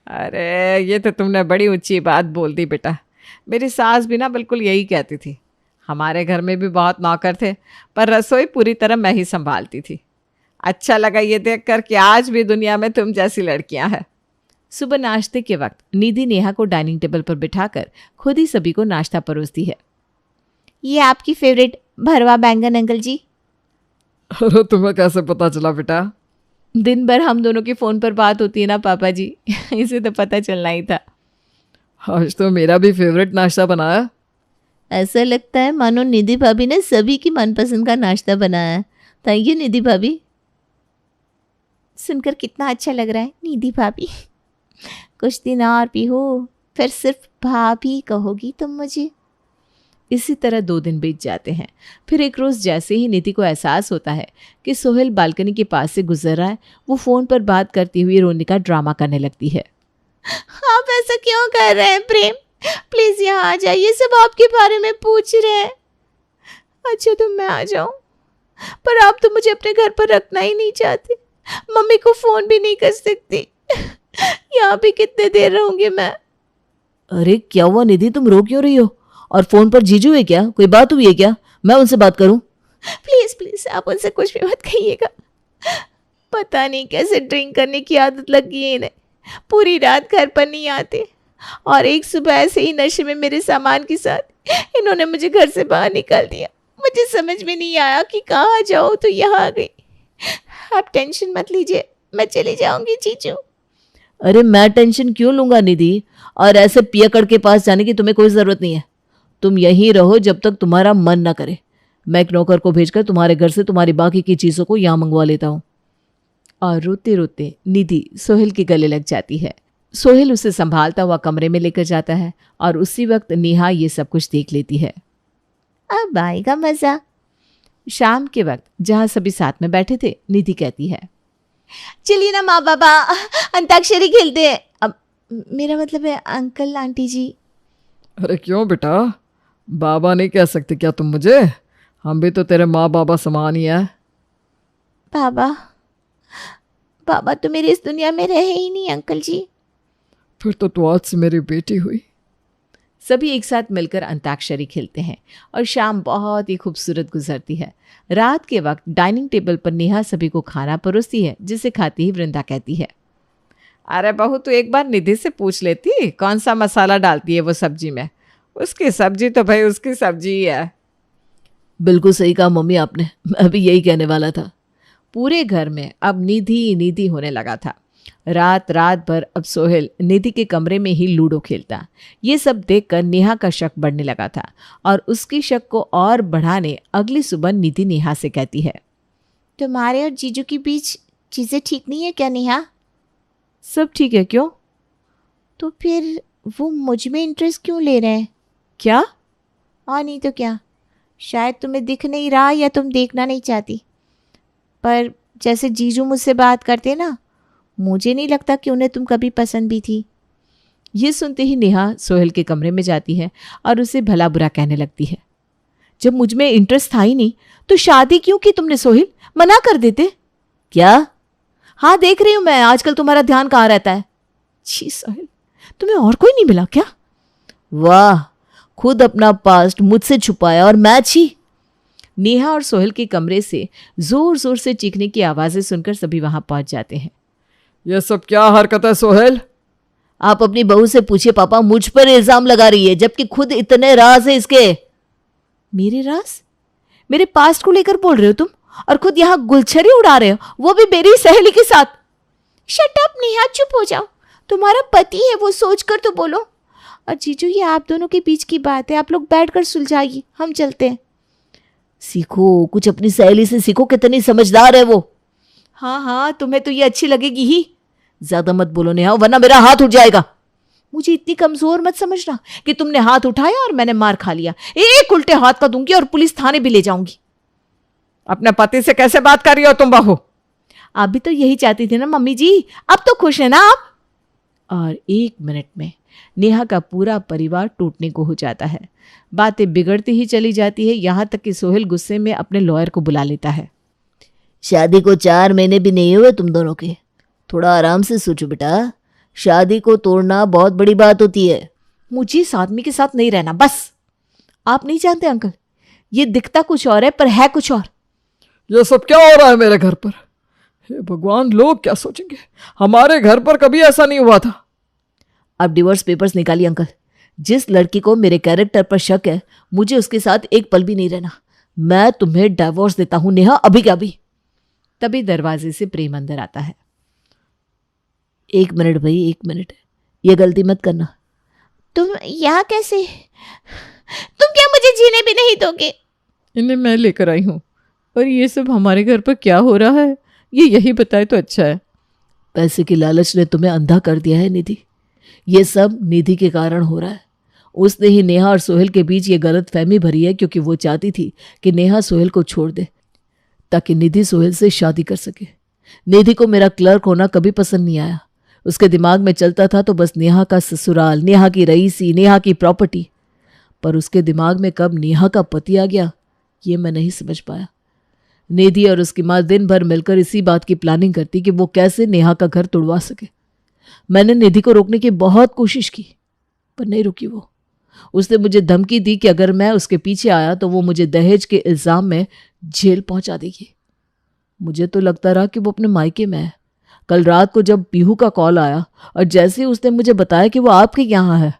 अरे ये तो तुमने बड़ी ऊंची बात बोल दी बेटा। मेरी सास भी ना बिल्कुल यही कहती थी। हमारे घर में भी बहुत नौकर थे, पर रसोई पूरी तरह मैं ही संभालती थी। अच्छा लगा ये देखकर कि आज भी दुनिया में तुम जैसी लड़कियां हैं। सुबह नाश्ते के वक्त निधि नेहा को डाइनिंग टेबल पर बिठाकर खुद ही सभी को नाश्ता परोसती है। ये आपकी फेवरेट भरवा बैंगन अंकल जी। अरे तुम्हें कैसे पता चला बेटा? दिन भर हम दोनों की फ़ोन पर बात होती है ना पापा जी, इसे तो पता चलना ही था। आज तो मेरा भी फेवरेट नाश्ता बनाया। ऐसा लगता है मानो निधि भाभी ने सभी की मनपसंद का नाश्ता बनाया है। थैंक यू निधि भाभी। सुनकर कितना अच्छा लग रहा है निधि भाभी। कुछ दिन और भी हो फिर सिर्फ भाभी कहोगी तुम मुझे। इसी तरह 2 दिन बीत जाते हैं। फिर एक रोज़ जैसे ही निधि को एहसास होता है कि सोहेल बालकनी के पास से गुजर रहा है, वो फ़ोन पर बात करती हुई रोने का ड्रामा करने लगती है। आप ऐसा क्यों कर रहे हैं प्रेम? प्लीज यहाँ आ जाइए, सब आपके बारे में पूछ रहे हैं। अच्छा तो मैं आ जाऊं, पर आप तो मुझे अपने घर पर रखना ही नहीं चाहते। मम्मी को फोन भी नहीं कर सकती। यहाँ भी कितने देर रहूंगी मैं? अरे क्या हुआ निधि, तुम रो क्यों रही हो? और फोन पर जीजू है क्या? कोई बात हुई है क्या? मैं उनसे बात करूं? प्लीज प्लीज आप उनसे कुछ भी मत कहिएगा। पता नहीं कैसे ड्रिंक करने की आदत लग गई है इन्हें। पूरी रात घर पर नहीं आते और एक सुबह ऐसे ही नशे में मेरे सामान के साथ इन्होंने मुझे घर से बाहर निकाल दिया। मुझे समझ में नहीं आया कि कहाँ जाऊँ, तो यहाँ आ गई। आप टेंशन मत लीजिए, मैं चली जाऊंगी जीजू। अरे मैं टेंशन क्यों लूंगा निधि, और ऐसे पियकड़ के पास जाने की तुम्हें कोई ज़रूरत नहीं है। तुम यहीं रहो जब तक तुम्हारा मन ना करे। मैं एक नौकर को भेजकर तुम्हारे घर से तुम्हारी बाकी की चीज़ों को यहाँ मंगवा लेता हूँ। और रोते रोते निधि सोहेल के गले लग जाती है। सोहेल उसे संभालता हुआ कमरे में लेकर जाता है और उसी वक्त नेहा ये सब कुछ देख लेती है। अब आएगा मजा। शाम के वक्त जहाँ सभी साथ में बैठे थे, निधि कहती है, चलिए ना माँ बाबा अंताक्षरी खेलते हैं। अब मेरा मतलब है अंकल आंटी जी। अरे क्यों बेटा, बाबा नहीं कह सकते क्या तुम मुझे? हम भी तो तेरे माँ बाबा समान ही है। बाबा बाबा तो मेरे इस दुनिया में रहे ही नहीं अंकल जी। फिर तो तू आज से मेरी बेटी हुई। सभी एक साथ मिलकर अंताक्षरी खेलते हैं और शाम बहुत ही खूबसूरत गुजरती है। रात के वक्त डाइनिंग टेबल पर नेहा सभी को खाना परोसती है, जिसे खाती ही वृंदा कहती है, अरे बहू तू एक बार निधि से पूछ लेती कौन सा मसाला डालती है वो सब्जी में। उसकी सब्जी तो भाई उसकी सब्जी ही है। बिल्कुल सही कहा मम्मी आपने, मैं भी यही कहने वाला था। पूरे घर में अब निधि निधि होने लगा था। रात रात भर अब सोहेल निधि के कमरे में ही लूडो खेलता। ये सब देखकर नेहा का शक बढ़ने लगा था और उसकी शक को और बढ़ाने अगली सुबह निधि नेहा से कहती है, तुम्हारे और जीजू के बीच चीज़ें ठीक नहीं है क्या नेहा? सब ठीक है। क्यों? तो फिर वो मुझ में इंटरेस्ट क्यों ले रहे हैं? क्या? और नहीं तो क्या, शायद तुम्हें दिख नहीं रहा या तुम देखना नहीं चाहती, पर जैसे जीजू मुझसे बात करते ना, मुझे नहीं लगता कि उन्हें तुम कभी पसंद भी थी। ये सुनते ही नेहा सोहेल के कमरे में जाती है और उसे भला बुरा कहने लगती है। जब मुझ में इंटरेस्ट था ही नहीं तो शादी क्यों की तुमने सोहेल? मना कर देते। क्या? हाँ देख रही हूं मैं, आजकल तुम्हारा ध्यान कहाँ रहता है। छी सोहेल, तुम्हें और कोई नहीं मिला क्या? वाह, खुद अपना पास्ट मुझसे छुपाया और मैं छी। नेहा और सोहेल के कमरे से जोर जोर से चीखने की आवाजें सुनकर सभी वहां पहुंच जाते हैं। ये सब क्या हरकत है सोहेल? आप अपनी बहू से पूछिए पापा, मुझ पर इल्जाम लगा रही है जबकि खुद इतने राज है इसके। मेरे राज? मेरे पास्ट को लेकर बोल रहे हो तुम, और खुद यहाँ गुलछरी उड़ा रहे हो, वो भी मेरी सहेली के साथ। शट अप नेहा, चुप हो जाओ। तुम्हारा पति है वो सोच कर तो बोलो। और जीजू ये आप दोनों के बीच की बात है, आप लोग बैठकर सुलझाइए, हम चलते हैं। सीखो कुछ अपनी सहेली से, सीखो कितनी समझदार है वो। हाँ हाँ, तुम्हें तो ये अच्छी लगेगी ही। ज्यादा मत बोलो नेहा, वरना मेरा हाथ उठ जाएगा। मुझे इतनी कमजोर मत समझना कि तुमने हाथ उठाया और मैंने मार खा लिया। एक उल्टे हाथ का दूंगी और पुलिस थाने भी ले जाऊंगी। अपने पति से कैसे बात कर रही हो तुम बहू? आप भी तो यही चाहती थी ना मम्मी जी, अब तो खुश है ना आप? और 1 मिनट में नेहा का पूरा परिवार टूटने को हो जाता है। बातें बिगड़ती ही चली जाती है, यहाँ तक कि सोहेल गुस्से में अपने लॉयर को बुला लेता है। शादी को 4 महीने भी नहीं हुए तुम दोनों के, थोड़ा आराम से सोचो बेटा। शादी को तोड़ना बहुत बड़ी बात होती है। मुझे इस आदमी के साथ नहीं रहना बस। आप नहीं जानते अंकल, ये दिखता कुछ और है पर है कुछ और। ये सब क्या हो रहा है मेरे घर पर? हे भगवान, लोग क्या सोचेंगे? हमारे घर पर कभी ऐसा नहीं हुआ था। अब डिवोर्स पेपर्स निकालिए अंकल। जिस लड़की को मेरे कैरेक्टर पर शक है, मुझे उसके साथ एक पल भी नहीं रहना। मैं तुम्हें डिवोर्स देता हूं नेहा, अभी क्या अभी। तभी दरवाजे से प्रेम अंदर आता है। 1 मिनट भाई, 1 मिनट, ये गलती मत करना। तुम यहाँ कैसे? तुम क्या मुझे जीने भी नहीं दोगे? इन्हें मैं लेकर आई हूँ और ये सब हमारे घर पर क्या हो रहा है ये यही बताए तो अच्छा है। पैसे की लालच ने तुम्हें अंधा कर दिया है निधि। ये सब निधि के कारण हो रहा है। उसने ही नेहा और सोहेल के बीच ये गलत फहमी भरी है, क्योंकि वो चाहती थी कि नेहा सोहेल को छोड़ दे ताकि निधि सोहेल से शादी कर सके। निधि को मेरा क्लर्क होना कभी पसंद नहीं आया। उसके दिमाग में चलता था तो बस नेहा का ससुराल, नेहा की रईसी, नेहा की प्रॉपर्टी। पर उसके दिमाग में कब नेहा का पति आ गया, ये मैं नहीं समझ पाया। निधि और उसकी माँ दिन भर मिलकर इसी बात की प्लानिंग करती कि वो कैसे नेहा का घर तुड़वा सके। मैंने निधि को रोकने की बहुत कोशिश की, पर नहीं रुकी वो। उसने मुझे धमकी दी कि अगर मैं उसके पीछे आया तो वो मुझे दहेज के इल्जाम में जेल पहुंचा देगी। मुझे तो लगता रहा कि वो अपने मायके में है। कल रात को जब पीहू का कॉल आया और जैसे ही उसने मुझे बताया कि वो आपके यहाँ है,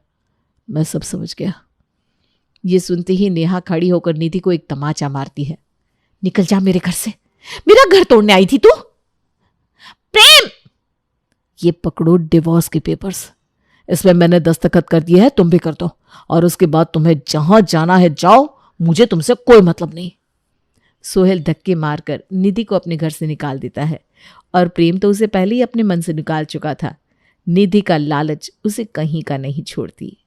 मैं सब समझ गया। ये सुनते ही नेहा खड़ी होकर निधि को एक तमाचा मारती है। निकल जा मेरे घर से, मेरा घर तोड़ने आई थी तू। प्रेम, ये पकड़ो डिवोर्स के पेपर्स, इसमें मैंने दस्तखत कर दिए हैं, तुम भी कर दो, और उसके बाद तुम्हें जहां जाना है जाओ, मुझे तुमसे कोई मतलब नहीं। सोहेल धक्के मारकर निधि को अपने घर से निकाल देता है और प्रेम तो उसे पहले ही अपने मन से निकाल चुका था। निधि का लालच उसे कहीं का नहीं छोड़ती।